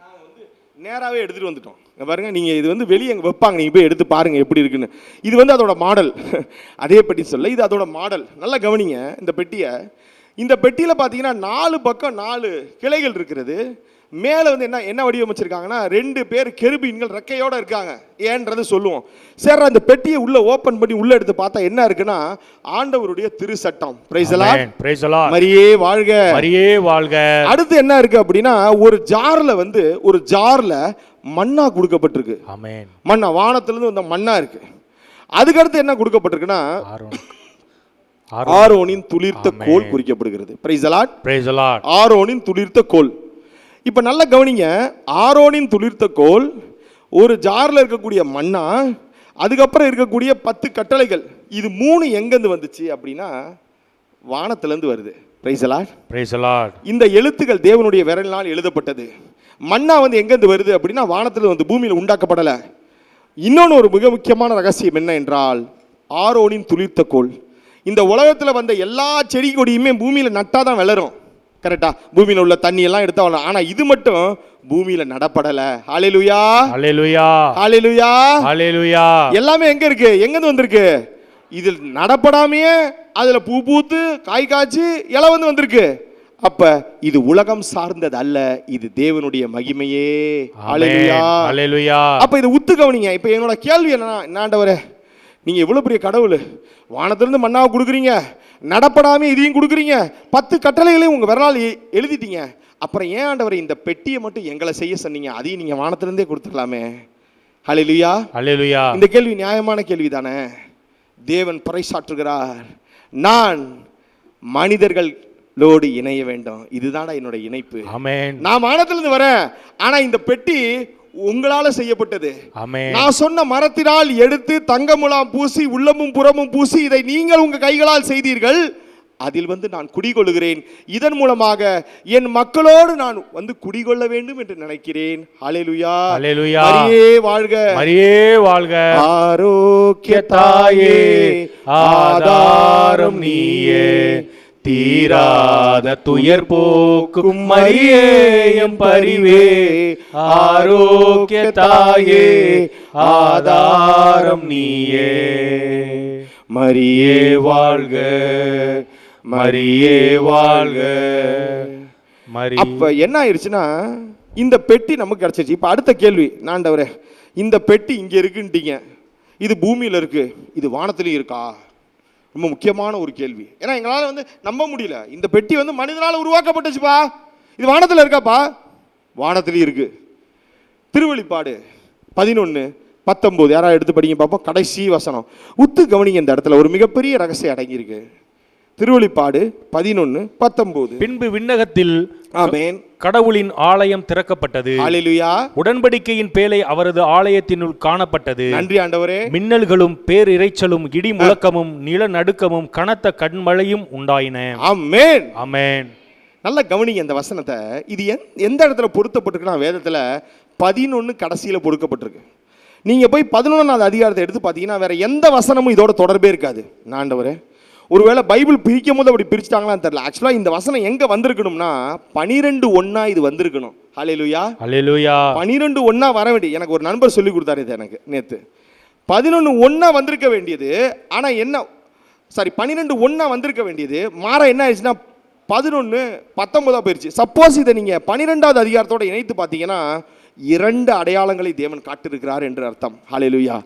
நாங்கள் வந்து நேராகவே எடுத்துகிட்டு வந்துட்டோம். பாருங்க, நீங்கள் இது வந்து வெளியே எங்கே வைப்பாங்க, நீங்கள் போய் எடுத்து பாருங்கள் எப்படி இருக்குன்னு. இது வந்து அதோட மாடல். அதே பெட்டி சொல்ல, இது அதோட மாடல். நல்லா கவனிங்க இந்த பெட்டியை. இந்த பெட்டியில் பார்த்தீங்கன்னா 4 பக்கம் 4 கிளைகள் இருக்கிறது. மேலே வந்து என்ன வடிவமைச்சிருக்காங்கன்னா, 2 பேர் கெருபீன்கள் ரெக்கையோடு இருக்காங்க. ஏன்றது சொல்லுவோம். சரி, அந்த பெட்டியை உள்ள ஓப்பன் பண்ணி உள்ள எடுத்து பார்த்தா என்ன இருக்குன்னா, ஆண்டவருடைய திருச்சட்டம். Praise the Lord. Praise the Lord. மரியே வாழ்க, மரியே வாழ்க. அடுத்து என்ன இருக்கு அப்படின்னா, ஒரு ஜார்ல மன்னா கொடுக்கப்பட்டிருக்கு. ஆமென். மன்னா, வானத்திலிருந்து வந்த மன்னா இருக்கு. அதுக்கடுத்து என்ன கொடுக்கப்பட்டிருக்குன்னா, ஆரோனின் துளிர்த்த கோல் குறிக்கப்படுகிறது. Price the Lord. Praise the Lord. ஆரோனின் துளிர்த்த கோல். இப்ப நல்லா கவனிங்க, ஆரோனின் துளிர்த்த கோல், ஒரு ஜார்ல இருக்கக்கூடிய மன்னா, அதுக்கப்புறம் இருக்கக்கூடிய 10 கட்டளைகள். இது 3 எங்கிருந்து வந்துச்சு அப்படின்னா, வானத்திலிருந்து வருது. Price the Lord. Praise the Lord. இந்த எழுத்துக்கள் தேவனுடைய விரலினால் எழுதப்பட்டது. மன்னா வந்து எங்கிருந்து வருது அப்படின்னா, வானத்தில் வந்து பூமியில் உண்டாக்கப்படலை. இன்னொன்று ஒரு மிக முக்கியமான ரகசியம் என்ன என்றால், ஆரோனின் துளிர்த்த கோல். இந்த உலகத்தில் வந்த எல்லா செடி கொடியுமே பூமியில் நட்டாதான் வளரும். கரெக்டா? பூமியில் உள்ள தண்ணி எல்லாம் எடுத்தா வளரும். ஆனா இது மட்டும் பூமியில நடப்படலை. ஹல்லேலூயா, ஹல்லேலூயா, ஹல்லேலூயா, ஹல்லேலூயா. எல்லாமே எங்க இருக்கு? எங்கிருந்து வந்திருக்கு? இதில் நடப்படாமையே அதுல பூ பூத்து காய் காய்ச்சி இலை வந்து வந்திருக்கு. அப்ப இது உலகம் சார்ந்தது அல்ல, இது தேவனுடைய மகிமையே. ஹல்லேலூயா, ஹல்லேலூயா. அப்ப இது உத்து கவனிங்க. இப்ப என்னோட கேள்வி என்ன, ஆண்டவரே நீங்க எவ்வளவு பெரிய கடவுள், வானத்திலிருந்து மன்னாவை கொடுக்குறீங்க, நடப்படாம இதையும் கொடுக்குறீங்க, 10 கட்டளைகளையும் உங்க விரலால் எழுதிட்டீங்க, அப்புறம் ஏன் ஆண்டவரே இந்த பெட்டியை மட்டும் எங்களை செய்ய சொன்னீங்க? அதையும் நீங்க வானத்திலிருந்தே கொடுத்துக்கலாமே. ஹல்லேலூயா, ஹல்லேலூயா. இந்த கேள்வி நியாயமான கேள்வி தானே? தேவன் பறைசாற்றுகிறார், நான் மனிதர்களோடு இணைய வேண்டும். இதுதானா என்னோட இணைப்பு. ஆமென். நான் வானத்திலிருந்து வரேன், ஆனா இந்த பெட்டி உங்களால செய்யப்பட்டது. ஆமென். நான் சொன்ன மரத்தினால் எடுத்து தங்கமுலாம் பூசி உள்ளமும் புறமும் பூசி இதை நீங்கள் உங்க கைகளால் செய்தீர்கள். அதில் வந்து நான் குடிகொள்கிறேன். இதன் மூலமாக என் மக்களோடு நான் வந்து குடிகொள்ள வேண்டும் என்று நினைக்கிறேன். ஹல்லேலூயா, ஹல்லேலூயா. மரியே வாழ்க, மரியே வாழ்க. ஆரோக்கிய தாயே, ஆதாரம் நீயே, தீராத துயர் போக்கும் மரியே எம் பரிவே, ஆரோக்கிய தாயே, ஆதாரம் நீயே. மரியே வாழ்க, மரியே வாழ்க. அப்ப என்ன ஆயிடுச்சுன்னா, இந்த பெட்டி நமக்கு கிடைச்சிருச்சு. இப்ப அடுத்த கேள்வி, ஆண்டவரே இந்த பெட்டி இங்க இருக்குன்ட்டீங்க, இது பூமியில இருக்கு, இது வானத்திலயும் இருக்கா? ரொம்ப முக்கியமான ஒரு கேள்வி. ஏன்னா எங்களால் வந்து நம்ப முடியல. இந்த பெட்டி வந்து மனிதனால் உருவாக்கப்பட்டுச்சுப்பா, இது வானத்தில் இருக்காப்பா? வானத்திலேயும் இருக்கு. திருவெளிப்பாடு 11:19 யாராவது எடுத்து படிங்க பார்ப்போம். கடைசி வசனம் உத்து கவனிங்க. இந்த இடத்துல ஒரு மிகப்பெரிய ரகசியம் அடங்கியிருக்கு. திருவெளிப்பாடு 11:19. பின்பு விண்ணகத்தில் ஆமென் கடவுளின் ஆலயம் திறக்கப்பட்டது. ஹல்லேலூயா. உடன்படிக்கையின் பேழை அவரது ஆலயத்தினுள் காணப்பட்டது. நன்றி ஆண்டவரே. மின்னல்களும் பேரிரைச்சலும் இடி முழக்கமும் நிலநடுக்கமும் கனத்த கண்மழையும் உண்டாயின. ஆமென், ஆமென். நல்ல கவனிங்க இந்த வசனத்தை. இது எந்த இடத்துல பொருத்தப்பட்டிருக்குன்னா, வேதத்துல 11 கடைசியில பொருத்தப்பட்டிருக்கு. நீங்க போய் 11வது அதிகாரத்தை எடுத்து பார்த்தீங்கன்னா வேற எந்த வசனமும் இதோட தொடர்பே இருக்காது. ஆண்டவரே, ஒருவேளை பைபிள் பிரிக்கும் போது அப்படி பிரிச்சுட்டாங்களான்னு தெரியல. ஆக்சுவலா இந்த வசனம் எங்க வந்திருக்கணும்னா 12:1 இது வந்திருக்கணும். ஹல்லேலூயா, ஹல்லேலூயா. 12:1 வர வேண்டிய, எனக்கு ஒரு நண்பர் சொல்லி கொடுத்தாரு இது எனக்கு நேத்து. 11:1 வந்திருக்க வேண்டியது. ஆனா என்ன சாரி 12:1 வந்திருக்க வேண்டியது மாற என்ன ஆயிடுச்சுன்னா 11:19 போயிருச்சு. சப்போஸ் இதை நீங்க 12வது அதிகாரத்தோட இணைத்து பார்த்தீங்கன்னா 2 அடையாளங்களை தேவன் காட்டிருக்கிறார் என்று அர்த்தம். ஹல்லேலூயா.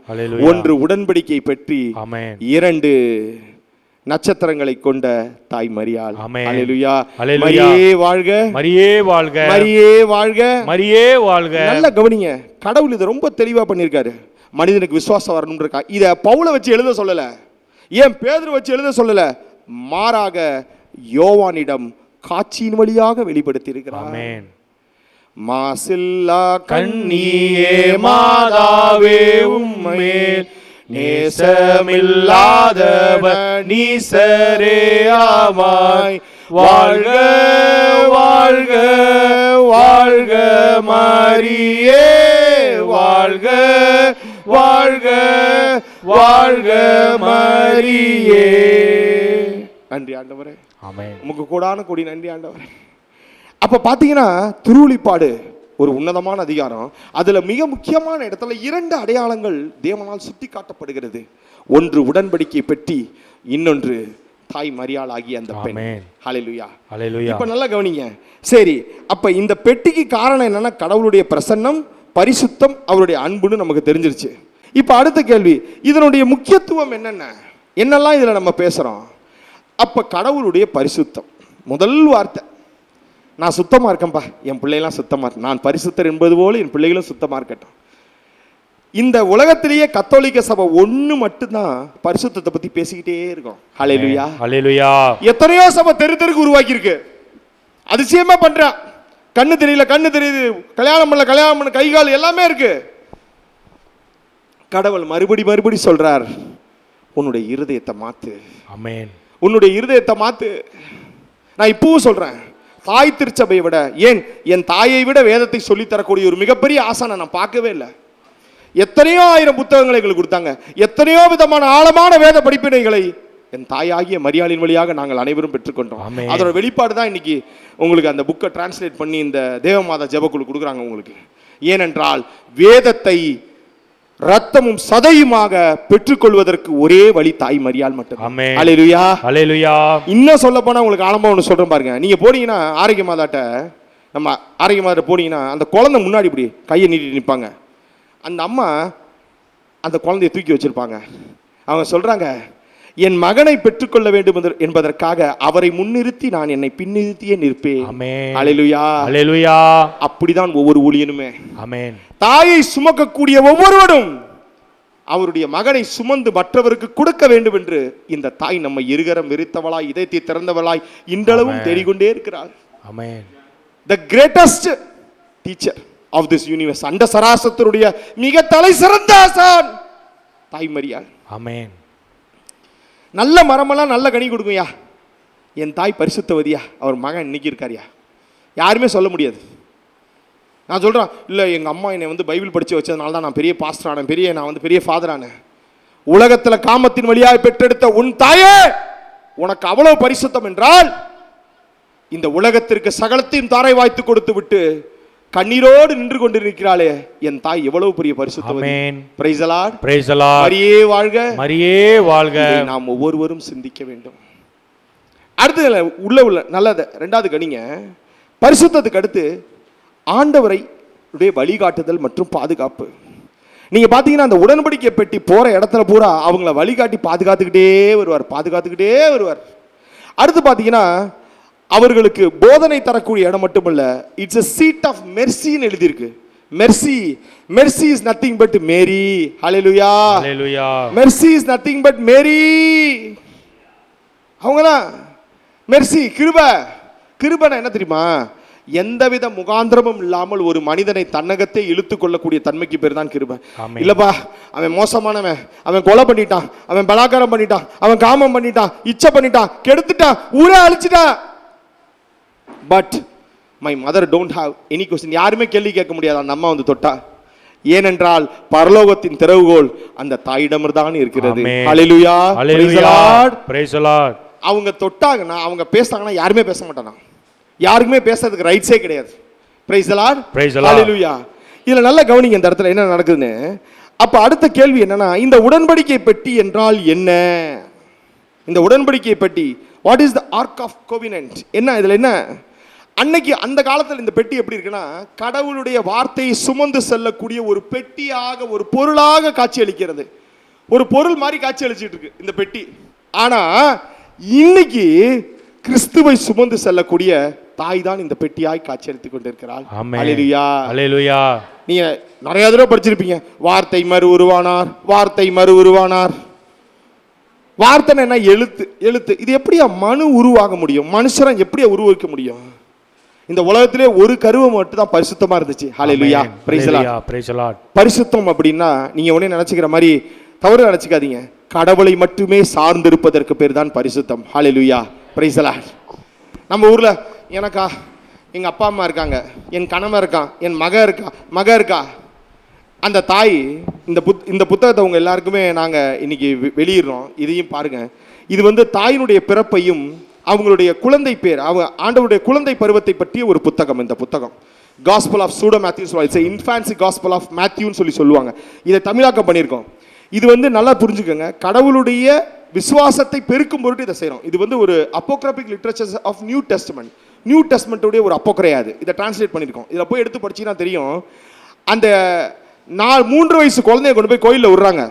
ஒன்று உடன்படிக்கை பற்றி, 2 நட்சத்திரங்களை கொண்ட தாய் மரியாள். ஹல்லேலூயா. மரியே வாழ்க, மரியே வாழ்க, மரியே வாழ்க, மரியே வாழ்க. நல்ல கவனிங்க, கடவுள் இதை ரொம்ப தெளிவா பண்ணியிருக்காரு. மனிதனுக்கு விசுவாசம் வரணும்ன்றக்கா இதை பவுலை வச்சு எழுத சொல்லல, ஏன் பேதுரு வச்சு எழுத சொல்லல, மாறாக யோவானிடம் காட்சியின் வழியாக வெளிப்படுத்தி இருக்கிறார். மாசில்லா கண்ணியே மாதாவே உம்மேல் நேசமில்லாதவர் நீசரே ஆவாய். வாழ்க வாழ்க வாழ்க மரியே வாழ்க வாழ்க வாழ்க மரியே. நன்றி ஆண்டவரே, உமக்கு கூடான கூடி நன்றி ஆண்டவரே. அப்ப பாத்தீங்கன்னா திருவெளிப்பாடு ஒரு உன்னதமான அதிகாரம். அதுல மிக முக்கியமான இடத்துல 2 அடையாளங்கள் தேவனால் சுட்டி காட்டப்படுகிறது. ஒன்று உடன்படிக்கை பெட்டி, இன்னொன்று தாய் மரியாள் ஆகிய அந்த பெண். ஹல்லேலூயா. இப்ப நல்லா கவனிங்க. சரி, அப்ப இந்த பெட்டிக்கு காரணம் என்னன்னா கடவுளுடைய பிரசன்னம், பரிசுத்தம், அவருடைய அன்புன்னு நமக்கு தெரிஞ்சிருச்சு. இப்ப அடுத்த கேள்வி, இதனுடைய முக்கியத்துவம் என்னெல்லாம் இதுல நம்ம பேசுறோம். அப்ப கடவுளுடைய பரிசுத்தம், முதல் வார்த்தை, நான் சுத்தமா இருக்கேன்பா, என் பிள்ளைகளாம் சுத்தமா இருக்கு, நான் பரிசுத்தர் என்பது போல என் பிள்ளைகளும் சுத்தமா இருக்கட்டும். இந்த உலகத்திலேயே கத்தோலிக்க சபை ஒண்ணு மட்டும்தான் பரிசுத்தத்தை பத்தி பேசிக்கிட்டே இருக்கும். ஹல்லேலூயா, ஹல்லேலூயா. எத்தனையோ சபை தெருக்கு உருவாக்கி இருக்கு, அதிசயமா பண்றா. கண்ணு தெரியல, கண்ணு தெரியுது, கல்யாணம் பண்ணல, கல்யாணம் பண்ண, கை கால் எல்லாமே இருக்கு. கடவுள் மறுபடி சொல்றார், உன்னுடைய இருதயத்தை மாத்து. ஆமென். உன்னுடைய இருதயத்தை மாத்து. நான் இப்பவும் சொல்றேன், தாய் திருச்சபையை விட, ஏன் என் தாயை விட வேதத்தை சொல்லித்தரக்கூடிய ஒரு மிகப்பெரிய ஆசானை நான் பார்க்கவே இல்லை. எத்தனையோ ஆயிரம் புத்தகங்களை எங்களுக்கு கொடுத்தாங்க, எத்தனையோ விதமான ஆழமான வேத படிப்பினைகளை என் தாயாகிய மரியாளின் வழியாக நாங்கள் அனைவரும் பெற்றுக்கொண்டோம். அதோட வெளிப்பாடு தான் இன்னைக்கு உங்களுக்கு அந்த புக்கை டிரான்ஸ்லேட் பண்ணி இந்த தேவமாதா ஜெபக்குழு கொடுக்குறாங்க உங்களுக்கு. ஏனென்றால் வேதத்தை ரத்தமும் சதையுமாக பெற்றுக்கொள்வதற்கு ஒரே வழி தாய் மரியாள் மட்டும். ஹல்லேலூயா, ஹல்லேலூயா. இன்னும் சொல்ல போனா உங்களுக்கு ஆழமா ஒன்று சொல்றேன் பாருங்க. நீங்க போனீங்கன்னா ஆரோக்கிய மாதாட்ட, நம்ம ஆரோக்கிய மாதாட்ட போனீங்கன்னா அந்த குழந்தை முன்னாடி இப்படி கையை நீட்டி நிற்பாங்க. அந்த அம்மா அந்த குழந்தைய தூக்கி வச்சிருப்பாங்க. அவங்க சொல்றாங்க, என் மகனை பெற்றுக்கொள்ள வேண்டும் என்பதற்காக அவரை முன்னிறுத்தி நான் என்னை பின்னிறுத்தியே நிற்பேன். ஹல்லேலூயா, ஹல்லேலூயா. அப்படிதான் ஒவ்வொரு ஊழியனுமே. ஆமென். தாயை சுமக்கக்கூடிய ஒவ்வொருவரும் அவருடைய மகனை சுமந்து மற்றவருக்கு கொடுக்க வேண்டும் என்று இந்த தாய் நம்ம இருகரம் விரித்தவளாய், இதயத்தை திறந்தவளாய் இன்றளவும் தேடிக்கொண்டே இருக்கிறாள். ஆமென். The greatest teacher of this universe, அண்ட சராசரத்துடைய மிக தலை சிறந்த ஆசான் தாய் மரியாள். ஆமென். நல்ல மரமெல்லாம் நல்ல கனி கொடுக்கும்யா. என் தாய் பரிசுத்தவதியா, அவர் மகன் இன்னைக்கு இருக்காரியா, யாருமே சொல்ல முடியாது. நான் சொல்கிறேன், இல்லை எங்கள் அம்மா என்னை பைபிள் படித்து வச்சதுனால தான் நான் பெரிய பாஸ்டர் ஆனேன், நான் பெரிய ஃபாதர் ஆனேன். உலகத்தில் காமத்தின் வழியாக பெற்றெடுத்த உன் தாயே உனக்கு அவ்வளவு பரிசுத்தம் என்றால், இந்த உலகத்திற்கு சகலத்தையும் தாரை வாய்த்து கொடுத்து விட்டு கண்ணீரோடு நின்று கொண்டிருக்கிறாளே என் தாய் எவ்வளவு பெரிய பரிசுத்தவதி. Praise the Lord, praise the Lord. மரியே வாழ்க, மரியே வாழ்க. நாம் ஒவ்வொருவரும் சிந்திக்க வேண்டும். அடுத்து உள்ள நல்லது. 2வது கணிங்க, பரிசுத்தத்துக்கு அடுத்து ஆண்டவரை வழிகாட்டுதல் மற்றும் பாதுகாப்பு. நீங்க பாத்தீங்கன்னா அந்த உடன்படிக்கை பெட்டி போற இடத்துல பூரா அவங்கள வழிகாட்டி பாதுகாத்துக்கிட்டே வருவார். அடுத்து பாத்தீங்கன்னா அவர்களுக்கு போதனை தரக்கூடிய இடம் மட்டுமல்ல, it's a seat of mercy ன்னு எழுதியிருக்கு. mercy is nothing but Mary. Hallelujah, hallelujah. mercy is nothing but Mary. அவங்களா mercy, கிருபைனா என்ன தெரியுமா? எந்தவித முகாந்திரமும் இல்லாமல் ஒரு மனிதனை தன்னகத்தை இழுத்துக் கொள்ளக்கூடிய தன்மைக்கு பேர் தான் கிருபை. இல்லப்பா, அவன் மோசமானவன், அவன் கொலை பண்ணிட்டான், அவன் பலாக்காரம் பண்ணிட்டான், அவன் காமம் பண்ணிட்டான், இச்சை பண்ணிட்டான், கெடுத்துட்டான், ஊரே அழிச்சிட்டான், but my mother don't have any question. யாருமே கேள்வி கேட்க முடியாது அந்த அம்மா தொட்டா. ஏனென்றால் பரலோகத்தின் திறவுகோல் அந்த தாயிடம்தான் இருக்கிறது. ஹல்லேலூயா, பிரைஸ் தி லார்ட். அவங்க தொட்டாங்கன்னா, அவங்க பேசாங்கன்னா யாருமே பேச மாட்டாங்க. யாருக்குமே பேசுறதுக்கு ரைட்ஸே கிடையாது. Praise the Lord, praise the Lord. Hallelujah. இதுல நல்ல கவனிங்க இந்த இடத்துல என்ன நடக்குதுன்னு. அப்ப அடுத்த கேள்வி என்னன்னா, இந்த உடன்படிக்கை பெட்டி என்றால் என்ன? இந்த உடன்படிக்கை பெட்டி. What is the ark of covenant? என்ன இதில் என்ன? அன்னைக்கு அந்த காலத்தில் இந்த பெட்டி எப்படி இருக்குன்னா, கடவுளுடைய வார்த்தையை சுமந்து செல்லக்கூடிய ஒரு பெட்டியாக, ஒரு பொருளாக காட்சி அளிக்கிறது. ஒரு பொருள் மாதிரி காட்சி அளிச்சிட்டு இருக்கு இந்த பெட்டி. ஆனா இன்னைக்கு கிறிஸ்துவை சுமந்து செல்லக்கூடிய தாய் தான் இந்த பெட்டியாய் காட்சி அளித்துக் கொண்டிருக்கிறாள். அல்லேலூயா, அல்லேலூயா. நீங்க நிறைய தடவை படிச்சிருப்பீங்க, வார்த்தை மறு உருவானார், வார்த்தை மறு உருவானார். வார்த்தை என்ன? எழுத்து. எழுத்து. இது எப்படியா மனு உருவாக முடியும்? மனுஷரை எப்படியா உருவாக்க முடியும்? இந்த உலகத்திலே ஒரு கருவை மட்டும் தான் பரிசுத்தமா இருந்துச்சு. ஹல்லேலூயா, பிரைஸ் தி லார்ட். பரிசுத்தம் அப்படின்னா நீங்க உடனே நினைச்சுக்கிற மாதிரி தவறு நினைச்சுக்காதீங்க. கடவுளை மட்டுமே சார்ந்து இருப்பதற்கு பேர் தான் பரிசுத்தம். ஹல்லேலூயா, பிரைஸ் தி லார்ட். நம்ம ஊர்ல எனக்கா எங்க அப்பா அம்மா இருக்காங்க, என் கணவன் இருக்கான், என் மக இருக்கா. அந்த தாய் இந்த புத்தகத்தை உங்க எல்லாருக்குமே நாங்க இன்னைக்கு வெளியிடுறோம். இதையும் பாருங்க. இது தாயினுடைய பிறப்பையும் அவங்களுடைய குழந்தை பேர், ஆண்டவருடைய குழந்தை பருவத்தை பற்றிய ஒரு புத்தகம். இந்த புத்தகம் காஸ்பல் ஆஃப் சூடோ மேத்யூ சொல்லுவாங்க, இன்ஃபான்சி காஸ்பல் ஆஃப் மேத்யூன்னு சொல்லுவாங்க. இதை தமிழாக்கம் பண்ணியிருக்கோம். இது நல்லா புரிஞ்சுக்கோங்க, கடவுளுடைய விசுவாசத்தை பெருக்கும் பொருட்டு இதை செய்கிறோம். இது ஒரு apocryphic literature of New Testament. New டெஸ்டமெண்ட்டுடைய ஒரு அப்போக்ரையாது. இதை டிரான்ஸ்லேட் பண்ணியிருக்கோம். இதில் போய் எடுத்து படிச்சீங்கன்னா தெரியும். அந்த 3 வயசு குழந்தைய கொண்டு போய் கோயிலில் விடுறாங்க.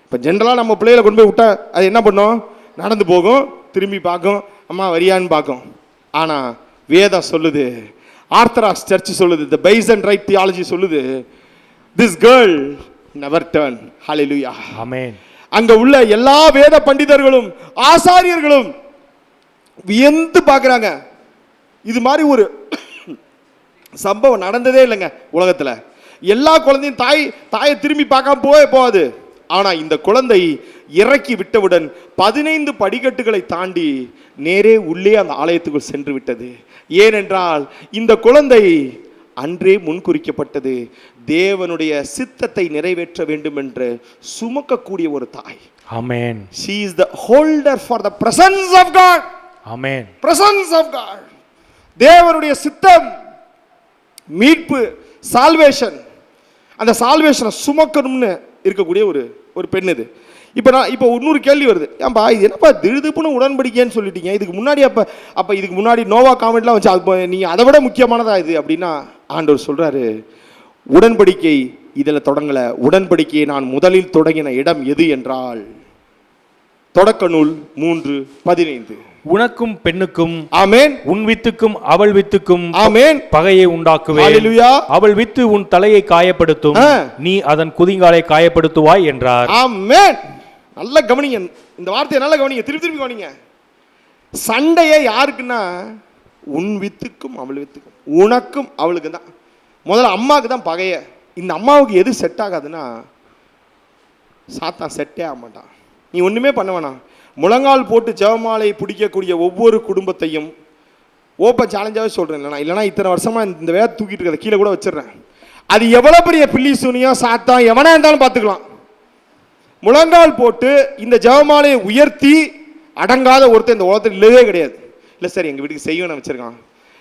இப்போ ஜென்ரலாக நம்ம பிள்ளைகளை கொண்டு போய் விட்டா அது என்ன பண்ணும்? நடந்து போகும், திரும்பி பார்க்கும், அம்மா வரியான்னு பார்க்கும். ஆனால் வேதம் சொல்லுது, ஆர்த்தடாக்ஸ் சர்ச் சொல்லுது, தி பைசன்டைன் தியாலஜி சொல்லுது, திஸ் கேர்ள் நெவர் டர்ன். ஹல்லேலூயா, ஆமென். அங்க உள்ள எல்லா வேத பண்டிதர்களும் ஆசாரியர்களும் வியந்து பார்க்குறாங்க. இது மாதிரி ஒரு சம்பவம் நடந்ததே இல்லைங்க உலகத்தில். எல்லா குழந்தையும் தாயை திரும்பி பார்க்காம போகாது. ஆனா இந்த குழந்தை இறக்கி விட்டவுடன் 15 படிக்கட்டுகளை தாண்டி நேரே உள்ளே அந்த ஆலயத்துக்குள் சென்று விட்டது. ஏனென்றால் இந்த குழந்தை அன்றே முன்குறிக்கப்பட்டது. தேவனுடைய சித்தத்தை நிறைவேற்ற வேண்டும் என்று சுமக்கக்கூடிய ஒரு தாய். ஆமென். She is the holder for the presence of God. Amen. presence of God. தேவனுடைய சித்தம், மீட்பு, சால்வேஷன். அந்த சால்வேஷனை சுமக்கணும்னு இருக்கக்கூடிய ஒரு பெண் இது. இப்போ இன்னொரு கேள்வி வருது, ஏன்பா இது என்னப்பா திடுதுப்புன்னு உடன்படிக்கைன்னு சொல்லிட்டீங்க, இதுக்கு முன்னாடி அப்போ இதுக்கு முன்னாடி நோவா காமெண்ட்லாம் வச்சு நீங்கள் அதை விட முக்கியமானதா இது அப்படின்னா, ஆண்டவர் சொல்கிறாரு, உடன்படிக்கை இதில் தொடங்கலை. உடன்படிக்கையை நான் முதலில் தொடங்கின இடம் எது என்றால் தொடக்க நூல் 3:15. உனக்கும் பெண்ணுக்கும், ஆமென், உன் வித்துக்கும் அவள் வித்துக்கும், ஆமென், பகையை உண்டாக்குவேன். ஹல்லேலூயா. அவள் வித்து உன் தலையை காயப்படுத்தும், நீ அதன் குதிங்காலை காயப்படுத்துவாய் என்றார். ஆமென். நல்ல கவனிங்க, இந்த வார்த்தையை நல்ல கவனிங்க, திருப்பி கவனிங்க. சண்டையே யாருக்குன்னா உன் வித்துக்கும் அவள் வித்துக்கும், உனக்கும் அவளுக்கு தான். முதல்ல அம்மாவுக்கு தான் பகைய. இந்த அம்மாவுக்கு எது செட் ஆகாதுன்னா சாத்தான் செட்டே ஆக மாட்டான். நீ ஒன்றுமே பண்ண வேணாம். முழங்கால் போட்டு ஜெபமாலை பிடிக்கக்கூடிய ஒவ்வொரு குடும்பத்தையும் ஓப்பன் சேலஞ்சாகவே சொல்கிறேன். இல்லைனா இத்தனை வருஷமாக இந்த வேலை தூக்கிட்டு இருக்கிறத கீழே கூட வச்சிடுறேன். அது எவ்வளோ பெரிய பில்லி சூனியம் சாத்தான் எவனா இருந்தாலும் பார்த்துக்கலாம். முழங்கால் போட்டு இந்த ஜெபமாலையை உயர்த்தி அடங்காத ஒருத்தர் இந்த உலகத்தில் இல்லவே கிடையாது. இல்லை சார், எங்கள் வீட்டுக்கு செய்வன வச்சுருக்கான்,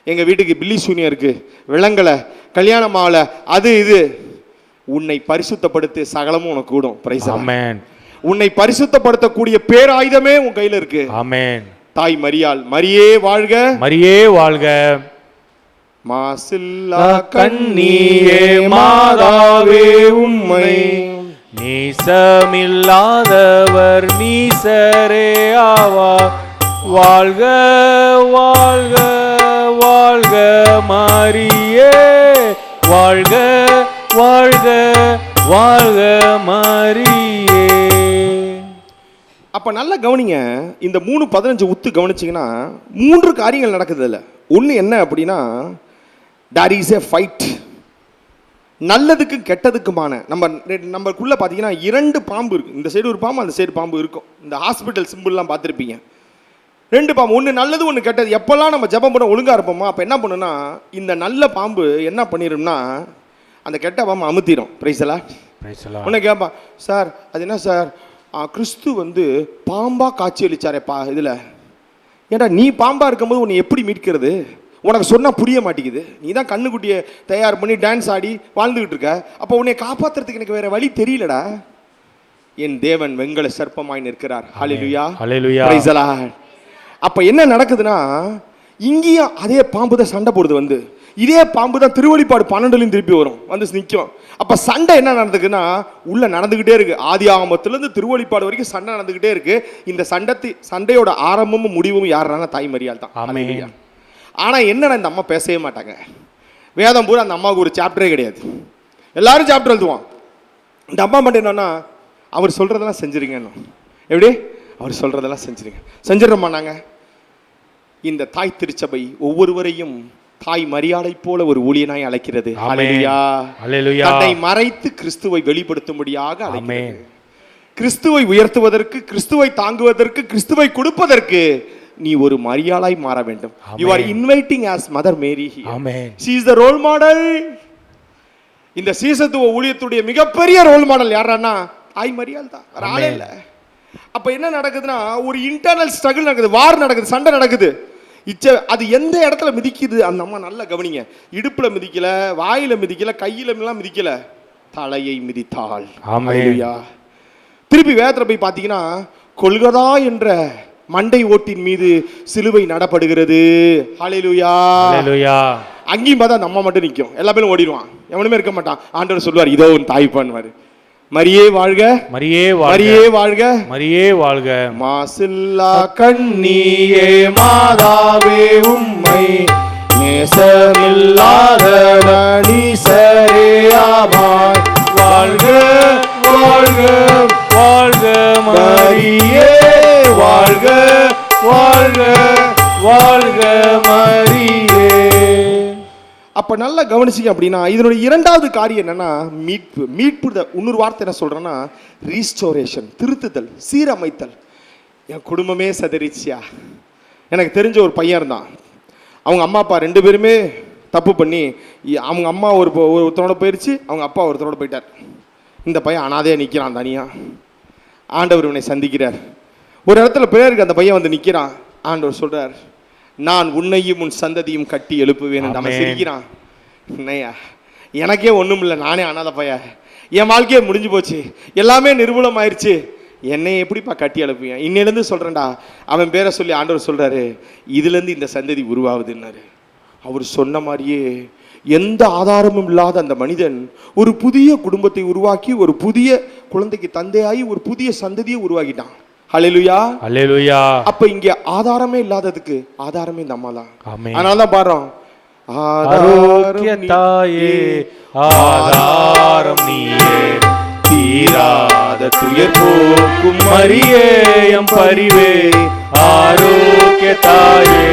எங்கள் வீட்டுக்கு பில்லி சூனியம் இருக்குது, விலங்கலை, கல்யாணம் ஆகலை, அது இது. உன்னை பரிசுத்தப்படுத்தி சகலமும் உனக்கு கூடும். பிரைஸ் ஆமென். உன்னை பரிசுத்தப்படுத்தக்கூடிய பேராயுதமே உன் கையில் இருக்கு. ஆமென். தாய் மரியாள், மரியே வாழ்க, மரியே வாழ்க. மாசில்லா கண்ணியே மாதாவே உம்மை நேசமில்லாதவர் நீசரே ஆவார். வாழ்க வாழ்க வாழ்க மரியே, வாழ்க வாழ்க வாழ்க மரியே. அப்ப நல்லா கவனிங்க, இந்த 3:15 உத்து கவனிச்சிங்கன்னா 3 காரியங்கள் நடக்குது இல்லை. ஒன்று என்ன அப்படின்னா, there is a fight. நல்லதுக்கும் கெட்டதுக்குமான நம்மளுக்குள்ள பார்த்தீங்கன்னா 2 பாம்பு இருக்கு. இந்த சைடு ஒரு பாம்பு, அந்த சைடு பாம்பு இருக்கும். இந்த ஹாஸ்பிட்டல் சிம்பிள்லாம் பார்த்துருப்பீங்க. 2 பாம்பு, ஒன்று நல்லது ஒன்று கெட்டது. எப்போல்லாம் நம்ம ஜெபம் பண்ண ஒழுங்காக இருப்போமோ அப்போ என்ன பண்ணுன்னா, இந்த நல்ல பாம்பு என்ன பண்ணிடும்னா அந்த கெட்ட பாம்பு அமுத்திடும். பிரைஸலா ஒன்று கேட்பான், சார் அது என்ன சார், கிறிஸ்து பாம்பா காட்சி அளிச்சாரேப்பா இதில், ஏன்டா நீ பாம்பா இருக்கும்போது உன்னை எப்படி மீட்கிறது? உனக்கு சொன்னால் புரிய மாட்டேங்குது. நீ தான் கண்ணுக்குட்டியை தயார் பண்ணி டான்ஸ் ஆடி வாழ்ந்துக்கிட்டு இருக்க. அப்போ உன்னை காப்பாற்றுறதுக்கு எனக்கு வேறு வழி தெரியலடா. என் தேவன் வெண்கல சர்ப்பமாய் நிற்கிறார். ஹalleluya. ஹalleluya. praise the Lord. அப்ப என்ன நடக்குதுன்னா, இங்கேயும் அதே பாம்பு தான் சண்டை போடுது. வந்து இதே பாம்பு தான் திருவெளிப்பாடு 12லயும் திருப்பி வரும், வந்து நிற்கும். அப்ப சண்டை என்ன நடந்துக்குன்னா, உள்ள நடந்துகிட்டே இருக்கு. ஆதி ஆகமத்திலிருந்து திருவெளிப்பாடு வரைக்கும் சண்டை நடந்துகிட்டே இருக்கு. இந்த சண்டையோட ஆரம்பமும் முடிவும் யாருன்னா தாய் மரியாள் தான். ஹalleluya. ஆனா என்னன்னா, இந்த அம்மா பேசவே மாட்டாங்க. வேதம் பூரா அந்த அம்மாவுக்கு ஒரு சாப்டரே கிடையாது. எல்லாரும் சாப்டர் எழுதுவான். இந்த அம்மா மட்டும் என்னன்னா, அவர் சொல்றதெல்லாம் செஞ்சிருங்க. எப்படி? அவர் சொல்றதெல்லாம் செஞ்சிருங்க. செஞ்சிடறோமா நாங்க? இந்த தாய் திருச்சபை ஒவ்வொருவரையும் தாய் மரியாதை போல ஒரு ஊழியனாய் அழைக்கிறது. ஹalleluya. ஹalleluya. தன்னை மறைத்து கிறிஸ்துவை வெளிப்படுத்தும்படியாக அழைக்கிறது. கிறிஸ்துவை உயர்த்துவதற்கு, கிறிஸ்துவை தாங்குவதற்கு, கிறிஸ்துவை கொடுப்பதற்கு நீ ஒரு மரியாளாய் மாற வேண்டும். You are inviting as Mother Mary here. Amen. She is the role model. இந்த சீசத்துவ ஊழியத்துடைய மிகப்பெரிய ரோல் மாடல் யாரானா தாய் மரியாள் தான், வேற ஆளே இல்ல. அப்ப என்ன நடக்குதுன்னா, ஒரு இன்டர்னல் ஸ்ட்ரகிள் நடக்குது, வார் நடக்குது, சண்டை நடக்குது. அது எந்த இடத்துல மிதிக்குது அந்த அம்மா நல்லா கவனிங்க. இடுப்புல மிதிக்கல, வாயில மிதிக்கல, கையில எல்லாம் மிதிக்கல, தலையை மிதித்தாள். ஹalleluya. திருப்பி வேதத்துல போய் பாத்தீங்கன்னா, கொல்கதா என்ற மண்டை ஓட்டின் மீது சிலுவை நடப்படுகிறது. ஹalleluya. ஹalleluya. அங்கேயும் பார்த்தா அந்த அம்மா மட்டும் நிற்கும், எல்லா பேரும் ஓடிடுவான், எவனுமே இருக்க மாட்டான். ஆண்டவர் சொல்லுவார், இதோ உன் தாய் பண்ணுவார். மரியே வாழ்க, மரியே வாழ்க, மரியே வாழ்க, மரியே வாழ்க. மாசில்லா கண்ணியே மாதாவே உம்மை நேசமில்லாத நீசரேயாமாய் வாழ்க, வாழ்க, வாழ்க மரியே வாழ்க, வாழ்க, வாழ்க மரியே. அப்ப நல்லா கவனிச்சிங்க அப்படின்னா, இதனுடைய இரண்டாவது காரியம் என்னன்னா மீட்பு. மீட்பு இன்னொரு வார்த்தை என்ன சொல்றேன்னா ரீஸ்டோரேஷன், திருத்துதல், சீரமைத்தல். என் குடும்பமே சதறிச்சியா. எனக்கு தெரிஞ்ச ஒரு பையன் இருந்தான். அவங்க அம்மா அப்பா ரெண்டு பேருமே தப்பு பண்ணி, அவங்க அம்மா ஒருத்தனோட போயிடுச்சு, அவங்க அப்பா ஒருத்தரோட போயிட்டார். இந்த பையன் அனாதையா நிற்கிறான் தனியா. ஆண்டவர் இவனை சந்திக்கிறார். ஒரு இடத்துல பேருக்கு அந்த பையன் வந்து நிற்கிறான். ஆண்டவர் சொல்றார், நான் உன்னையும் உன் சந்ததியும் கட்டி எழுப்புவேன். நம்ம சிரிக்கிறான். என்னையா, எனக்கே ஒன்றும் இல்லை, நானே அனாதை பையன், என் வாழ்க்கையே முடிஞ்சு போச்சு, எல்லாமே நிர்மூலம் ஆயிடுச்சு, என்னை எப்படிப்பா கட்டி எழுப்புவேன்? இன்னிலேருந்து சொல்கிறேன்டா. அவன் பேரை சொல்லி ஆண்டவர் சொல்கிறாரு, இதுலேருந்து இந்த சந்ததி உருவாகுதுன்னாரு. அவர் சொன்ன மாதிரியே எந்த ஆதாரமும் இல்லாத அந்த மனிதன் ஒரு புதிய குடும்பத்தை உருவாக்கி, ஒரு புதிய குழந்தைக்கு தந்தையாகி, ஒரு புதிய சந்ததியை உருவாக்கிட்டான். ஹalleluya. ஹalleluya. அப்ப இங்க ஆதாரமே இல்லாததுக்கு ஆதாரமே இந்த அம்மா தான். ஆமென். அதனால தான் பாடுறோம், ஆரோக்கிய தாயே ஆதாரம் நீயே, தீராத துயர் போக்கும் மரியே எம் பரிவே, ஆரோக்கிய தாயே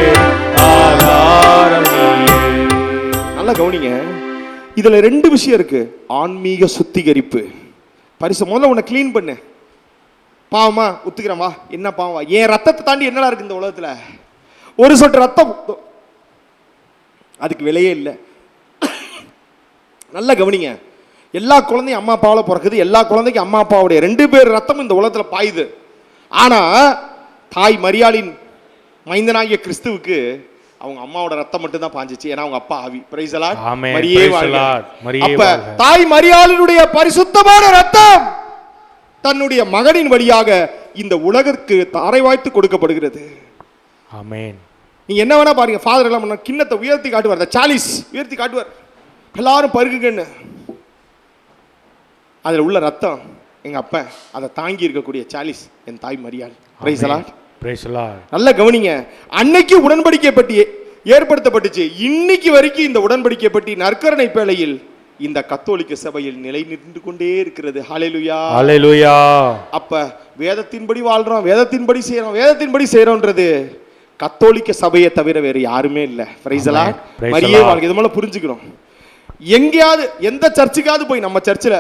ஆதாரம் நீயே. நல்லா கவனிங்க, இதுல ரெண்டு விஷயம் இருக்கு. ஆன்மீக சுத்திகரிப்பு. பரிசு முதல்ல உன்னை கிளீன் பண்ணு. பாவமா ஒத்துக்கிறேன், வா, என்ன பாவம், என் ரத்தத்தை தாண்டி என்னடா இருக்கு இந்த உலகத்துல? ஒரு சொட்டு ரத்தம், அதுக்கு விலையே இல்லை. நல்லா கவனிங்க, எல்லா குழந்தையும் அம்மா அப்பாவில் பிறக்குது, எல்லா குழந்தைக்கும் அம்மா அப்பாவுடைய ரெண்டு பேர் ரத்தமும் இந்த உலகத்துல பாயுது. ஆனா தாய் மரியாளின் மைந்தனாகிய கிறிஸ்துவுக்கு அவங்க அம்மாவோட ரத்தம் மட்டும் தான் பாஞ்சிச்சு. ஏன்னா அவங்க அப்பா ஆவி. Price the Lord. மரியே வாழ்க. அப்ப தாய் மரியாளினுடைய பரிசுத்தமான ரத்தம் தன்னுடைய மகனின் வழியாக இந்த உலகிற்கு தாரை வாய்த்து கொடுக்கப்படுகிறது. ஆமென். நீங்க என்ன வேணா பாருங்க, ஃபாதர் எல்லாம் பண்ண கிண்ணத்தை உயர்த்தி காட்டுவார், சாலிஸ் உயர்த்தி காட்டுவார், எல்லாரும் பருகுங்கன்னு. அதுல உள்ள ரத்தம் எங்க அப்பன், அதை தாங்கி இருக்கக்கூடிய சாலிஸ் என் தாய் மரியாள். Price the Lord. Praise the Lord. நல்ல கவனிங்க, அன்னைக்கு உடன்படிக்கை பற்றி ஏற்படுத்தப்பட்டுச்சு, இன்னைக்கு வரைக்கும் இந்த உடன்படிக்கை பற்றி நற்கருணை பேழையில் இந்த கத்தோலிக்க சபையில் நிலை நின்று கொண்டே இருக்கிறது. ஹalleluya. ஹalleluya. அப்ப வேதத்தின்படி வாழ்றோம், வேதத்தின்படி செய்றோம், வேதத்தின்படி செய்றோம்ன்றது கத்தோலிக்க சபையை தவிர வேற யாருமே இல்லை. Price the Lord. மரியே வாழ்க. இது மூலம் புரிஞ்சுக்கிறோம். எங்கேயாவது எந்த சர்ச்சுக்காவது போய் நம்ம சர்ச்சில்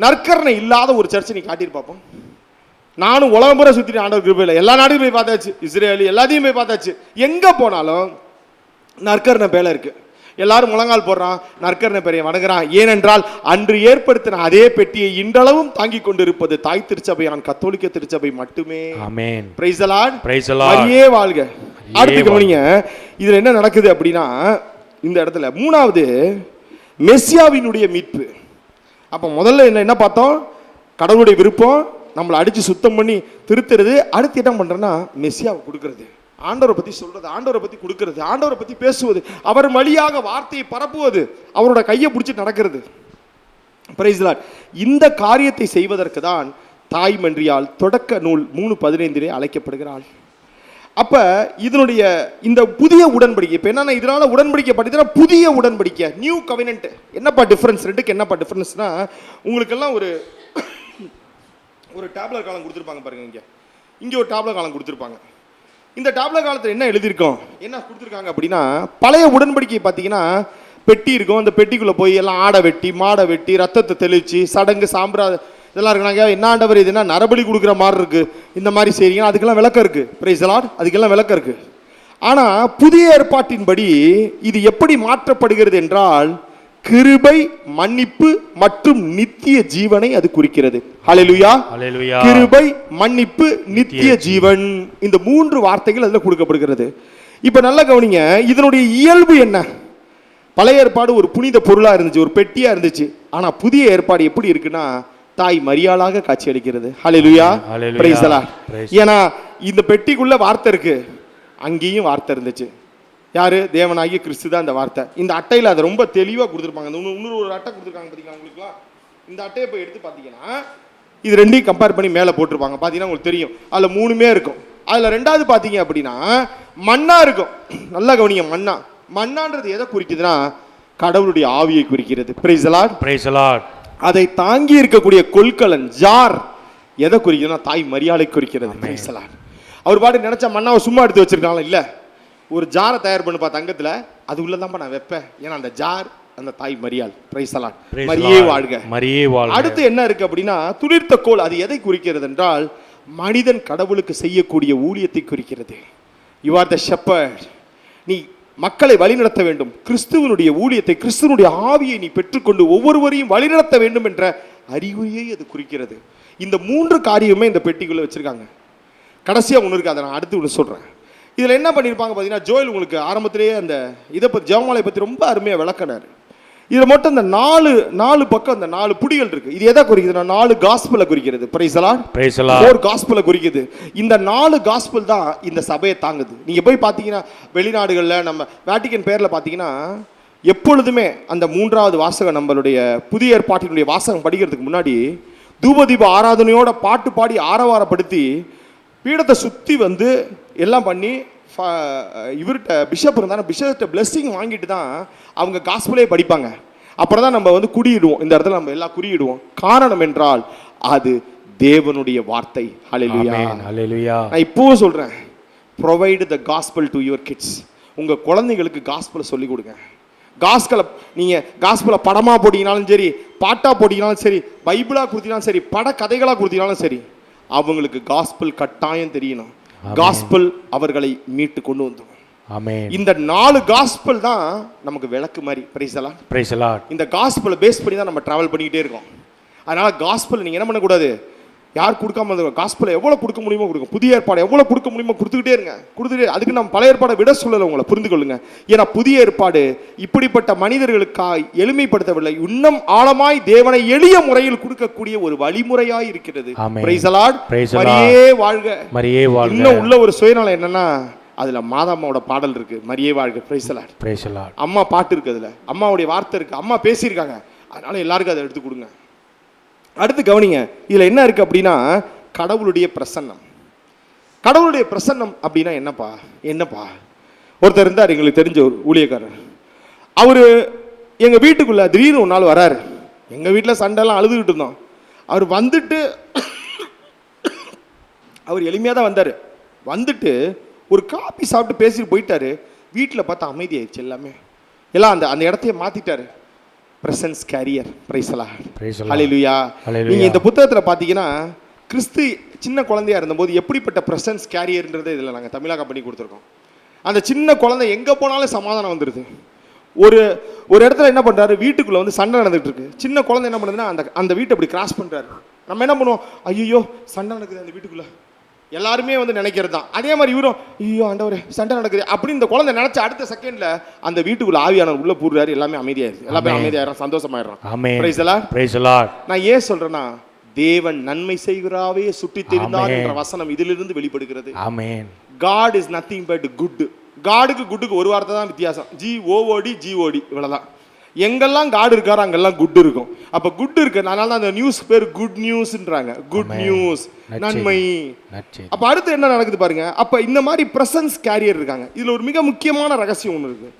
நற்கருணை இல்லாத ஒரு சர்ச்சை நீ காட்டிட்டு பார்ப்போம். நானும் உலகம் பூரா சுற்றிட்டு ஆண்டவர் கிருபையில் எல்லா நாடையும் போய் பார்த்தாச்சு, இஸ்ரேல் எல்லாத்தையும் போய் பார்த்தாச்சு. எங்கே போனாலும் நற்கருணை பேலை இருக்கு. எல்லாரும் முழங்கால் போடுறான், நற்கருணை பேரையை வணங்குறான். ஏனென்றால் அன்று ஏற்படுத்தின அதே பெட்டியை இன்றளவும் தாங்கி கொண்டிருப்பது தாய் திருச்சபையான் கத்தோலிக்க திருச்சபை மட்டுமே. ஆமென். Praise the Lord. Praise the Lord. மரியே வாழ்க. அடுத்து கவனிங்க, இதுல என்ன நடக்குது அப்படின்னா, இந்த இடத்துல மூணாவது மெசியாவினுடைய மீட்பு. அப்ப முதல்ல என்ன பார்த்தோம்? கடவுளுடைய விருப்பம், நம்மளை அடிச்சு சுத்தம் பண்ணி திருத்துறது. அடுத்து என்ன பண்றேன்னா மெஸ்ஸியாவை கொடுக்கறது, ஆண்டவரை பத்தி சொல்றது, ஆண்டவரை பத்தி கொடுக்கறது, ஆண்டவரை பத்தி பேசுவது, அவர் வழியாக வார்த்தையை பரப்புவது, அவரோட கையை பிடிச்சி நடக்கிறது. Price the Lord. இந்த காரியத்தை செய்வதற்கு தான் தாய் மரியாள் தொடக்க நூல் 3:15 அழைக்கப்படுகிறாள். அப்ப இதனுடைய இந்த புதிய உடன்படிக்கை இப்ப என்னன்னா, இதனால உடன்படிக்கை பார்த்தீங்கன்னா புதிய உடன்படிக்கை, நியூ கவெனன்ட். என்னப்பா டிஃபரன்ஸ் ரெண்டுக்கு? என்னப்பா டிஃபரன்ஸ்னா, உங்களுக்கு எல்லாம் ஒரு டேப்லர் காலம் கொடுத்துருப்பாங்க பாருங்க. இங்க ஒரு டேப்லர் காலம் கொடுத்துருப்பாங்க. இந்த டேப்லர் காலத்தில் என்ன எழுதியிருக்கோம், என்ன கொடுத்துருக்காங்க அப்படின்னா, பழைய உடன்படிக்கை பார்த்தீங்கன்னா பெட்டி இருக்கும். அந்த பெட்டிக்குள்ள போய் எல்லாம் ஆடை வெட்டி மாடை வெட்டி ரத்தத்தை தெளிச்சு சடங்கு சாம்பிரா இதெல்லாம் இருக்கிறாங்க. என்ன ஆண்டவர் இதுனா நரபலி கொடுக்குற மாதிரி இருக்கு, இந்த மாதிரி செய்றீங்க, அதுக்கெல்லாம் விளக்கம் இருக்கு. Price the Lord. அதுக்கெல்லாம் விளக்கம் இருக்கு. ஆனா புதிய ஏற்பாட்டின்படி இது எப்படி மாற்றப்படுகிறது என்றால், கிருபை, மன்னிப்பு மற்றும் நித்திய ஜீவனை அது குறிக்கிறது. ஹல்லேலூயா. ஹல்லேலூயா. கிருபை, மன்னிப்பு, நித்திய ஜீவன், இந்த 3 வார்த்தைகள் அதுல கொடுக்கப்படுகிறது. இப்ப நல்லா கவனிங்க, இதனுடைய இயல்பு என்ன? பழைய ஏற்பாடு ஒரு புனித பொருளா இருந்துச்சு, ஒரு பெட்டியா இருந்துச்சு. ஆனா புதிய ஏற்பாடு எப்படி இருக்குன்னா, தாய் மரியாளாக காட்சி அளிக்கிறது. ஹல்லேலூயா. Praise the Lord. ஏன்னா இந்த பெட்டிக்குள்ள வார்த்தை இருக்கு, அங்கேயும் வார்த்தை இருந்துச்சு. யாரு? தேவனாகிய கிறிஸ்து தான் இந்த வார்த்தை. இந்த அட்டையில அதை ரொம்ப தெளிவா கொடுத்துருப்பாங்க. இன்னொரு ஒரு அட்டை கொடுத்துருக்காங்க பாத்தீங்களா உங்களுக்குலாம். இந்த அட்டையை போய் எடுத்து பாத்தீங்கன்னா இது ரெண்டையும் கம்பேர் பண்ணி மேல போட்டிருப்பாங்க. பாத்தீங்கன்னா உங்களுக்கு தெரியும், அதுல 3மே இருக்கும். அதுல 2வது பாத்தீங்க அப்படின்னா மண்ணா இருக்கும். நல்லா கவனிங்க, மண்ணா. மண்ணான்றது எதை குறிக்குதுன்னா, கடவுளுடைய ஆவியை குறிக்கிறது. Price the Lord. Praise the Lord. அதை தாங்கி இருக்கக்கூடிய கொள்கலன் ஜார் எதை குறிக்குதுன்னா, தாய் மரியாதை குறிக்கிறது. Price the Lord. அவர் பாட்டு நினைச்ச மண்ணாவை சும்மா எடுத்து வச்சிருக்காங்க இல்ல, ஒரு ஜாரை தயார் பண்ணுப்பா தங்கத்துல, அது உள்ளதான்ப்பா நான் வைப்பேன். ஏன்னா அந்த ஜார் அந்த தாய் மரியாள். Price the Lord. மரியே வாழ்க. மரியே வாழ்க. அடுத்து என்ன இருக்கு அப்படின்னா, துளிர்த்த கோல். அது எதை குறிக்கிறது என்றால், மனிதன் கடவுளுக்கு செய்யக்கூடிய ஊழியத்தை குறிக்கிறது. You are the shepherd. நீ மக்களை வழிநடத்த வேண்டும். கிறிஸ்துவனுடைய ஊழியத்தை, கிறிஸ்துவனுடைய ஆவியை நீ பெற்றுக்கொண்டு ஒவ்வொருவரையும் வழிநடத்த வேண்டும் என்ற அறிகுறியை அது குறிக்கிறது. இந்த 3 காரியமே இந்த பெட்டிக்குள்ள வச்சிருக்காங்க. கடைசியா ஒன்று இருக்கு, அதை நான் அடுத்து ஒன்று சொல்றேன். இதுல என்ன பண்ணியிருப்பாங்க பார்த்தீங்கன்னா, ஜோயல் உங்களுக்கு ஆரம்பத்திலேயே அந்த இதை பற்றி, ஜெபமாலை பற்றி ரொம்ப அருமையாக விளக்கினார். இதுல மட்டும் இந்த 4 பக்கம், இந்த 4 புடிகள் இருக்கு. இது எதை குறிக்குதுன்னா, 4 காஸ்பலை குறிக்கிறது. Price the Lord. Praise the Lord. 4 காஸ்பலை குறிக்குது. இந்த 4 காஸ்பல் தான் இந்த சபையை தாங்குது. நீங்க போய் பார்த்தீங்கன்னா, வெளிநாடுகளில் நம்ம வேட்டிக்கன் பேர்ல பார்த்தீங்கன்னா, எப்பொழுதுமே அந்த 3வது வாசகம், நம்மளுடைய புதிய ஏற்பாட்டினுடைய வாசகம் படிக்கிறதுக்கு முன்னாடி தூபதீப ஆராதனையோட பாட்டு பாடி ஆரவாரப்படுத்தி பீடத்தை சுற்றி வந்து எல்லாம் பண்ணி, இவர்கிட்ட பிஷப் இருந்தாங்க, பிஷப்கிட்ட பிளெஸ்ஸிங் வாங்கிட்டு தான் அவங்க காஸ்பலே படிப்பாங்க. அப்புறம் தான் நம்ம வந்து குடியிடுவோம். இந்த இடத்துல நம்ம எல்லாம் குறியிடுவோம். காரணம் என்றால் அது தேவனுடைய வார்த்தை. ஹல்லேலூயா. ஹல்லேலூயா. நான் இப்போவும் சொல்றேன், provide the gospel to your kids. உங்க குழந்தைகளுக்கு காஸ்பலை சொல்லி கொடுங்க. நீங்க காஸ்பலை படமா போட்டீங்கனாலும் சரி, பாட்டா போட்டீங்கனாலும் சரி, பைபிளா கொடுத்தீங்கனாலும் சரி, பட கதைகளா கொடுத்தீங்கனாலும் சரி, அவங்களுக்கு காஸ்பல் கட்டாயம் தெரியணும். காஸ்பல் அவர்களை மீட்டு கொண்டு வந்துடும். ஆமென். இந்த 4 காஸ்பல் தான் நமக்கு விளக்கு மாதிரி. Price the Lord. Praise the Lord. இந்த காஸ்பலை பேஸ் பண்ணி தான் நம்ம டிராவல் பண்ணிக்கிட்டே இருக்கோம். அதனால காஸ்பல் நீங்க என்ன பண்ணக்கூடாது, யார் கொடுக்காம இருந்தோம், காஸ்பலை எவ்வளவு கொடுக்க முடியுமோ கொடுங்க. புதிய ஏற்பாடு எவ்வளவு கொடுக்க முடியுமோ கொடுத்துக்கிட்டே இருங்க. கொடுத்துட்டே, அதுக்கு நம்ம பழைய ஏற்பாடை விட சொல்லலை, உங்களை புரிந்து கொள்ளுங்க. ஏன்னா புதிய ஏற்பாடு இப்படிப்பட்ட மனிதர்களுக்காய் எளிமைப்படுத்தவில்லை, இன்னும் ஆழமாய் தேவனை எளிய முறையில் கொடுக்கக்கூடிய ஒரு வழிமுறையாய் இருக்கிறது. Price the Lord. மரியே வாழ்க. மரியே வாழ்க. இன்னும் உள்ள ஒரு சுயநலம் என்னன்னா, அதுல மாதாம்மாவோட பாடல் இருக்கு, மரியே வாழ்க. Price the Lord. Praise the Lord. அம்மா பாட்டு இருக்கு, அதுல அம்மாவுடைய வார்த்தை இருக்கு, அம்மா பேசியிருக்காங்க. அதனால எல்லாருக்கும் அதை எடுத்து கொடுங்க. அடுத்து கவனிங்க, இதுல என்ன இருக்கு அப்படின்னா, கடவுளுடைய பிரசன்னம். கடவுளுடைய பிரசன்னம் அப்படின்னா என்னப்பா? ஒருத்தர் இருந்தார், எங்களுக்கு தெரிஞ்ச ஒரு ஊழியக்காரர். அவரு எங்க வீட்டுக்குள்ள திடீர்னு ஒரு நாள் வராரு. எங்க வீட்டில் சண்டைலாம் அழுதுகிட்டு இருந்தோம். அவர் வந்துட்டு அவர் எளிமையாக தான் வந்தார். வந்துட்டு ஒரு காபி சாப்பிட்டு பேசிட்டு போயிட்டாரு. வீட்டில் பார்த்தா அமைதியாயிடுச்சு. எல்லாம் அந்த இடத்தையே மாத்திட்டாரு. Presence carrier. Praise the Lord. Hallelujah. நீங்க இந்த புத்தகத்துல பாத்தீங்கன்னா, கிறிஸ்து சின்ன குழந்தையா இருந்தபோது எப்படிப்பட்ட பிரசன்ஸ் கேரியர்ன்றதை இதுல நாங்க தமிழாக பண்ணி கொடுத்துருக்கோம். அந்த சின்ன குழந்தை எங்க போனாலும் சமாதானம் வந்துடுது. ஒரு இடத்துல என்ன பண்றாரு, வீட்டுக்குள்ள வந்து சண்டை நடந்துட்டு இருக்கு. சின்ன குழந்தை என்ன பண்ணுதுன்னா, அந்த வீட்டை அப்படி கிராஸ் பண்றாரு. நம்ம என்ன பண்ணுவோம், ஐயோ சண்டை நடக்குது அந்த வீட்டுக்குள்ள, எல்லாருமே வந்து நினைக்கிறது தான். அதே மாதிரி இவரும், ஐயோ ஆண்டவரே சண்டை நடக்குது அப்படின்னு இந்த குழந்தை நினைச்ச அடுத்த செகண்ட்ல அந்த வீட்டுக்குள்ள ஆவியானவர் உள்ள பூர்றாரு. எல்லாமே அமைதியாயிருது, எல்லாமே அமைதியாயிரும், சந்தோஷமாயிரும். ஆமென். Praise the Lord. Praise the Lord. நான் ஏன் சொல்றேன்னா, தேவன் நன்மை செய்கிறாவே சுட்டி தெரிந்தார் ஆமென். என்ற வசனம் இதிலிருந்து வெளிப்படுகிறது. ஆமென். God is nothing but good. காடுக்கு குட்டுக்கு ஒரு வார்த்தை தான் வித்தியாசம். GOOD GOD இவ்வளவுதான். எங்கெல்லாம் காடு இருக்காரோ அங்கெல்லாம் குட் இருக்கும். அப்ப குட் இருக்கு, அதனால தான் அந்த நியூஸ் பேர் குட் நியூஸ்ன்றாங்க. குட் நியூஸ், நன்மை. அப்ப அடுத்து என்ன நடக்குது பாருங்க. அப்ப இந்த மாதிரி பிரசன்ஸ் கேரியர் இருக்காங்க. இதுல ஒரு மிக முக்கியமான ரகசியம் ஒன்று இருக்கு.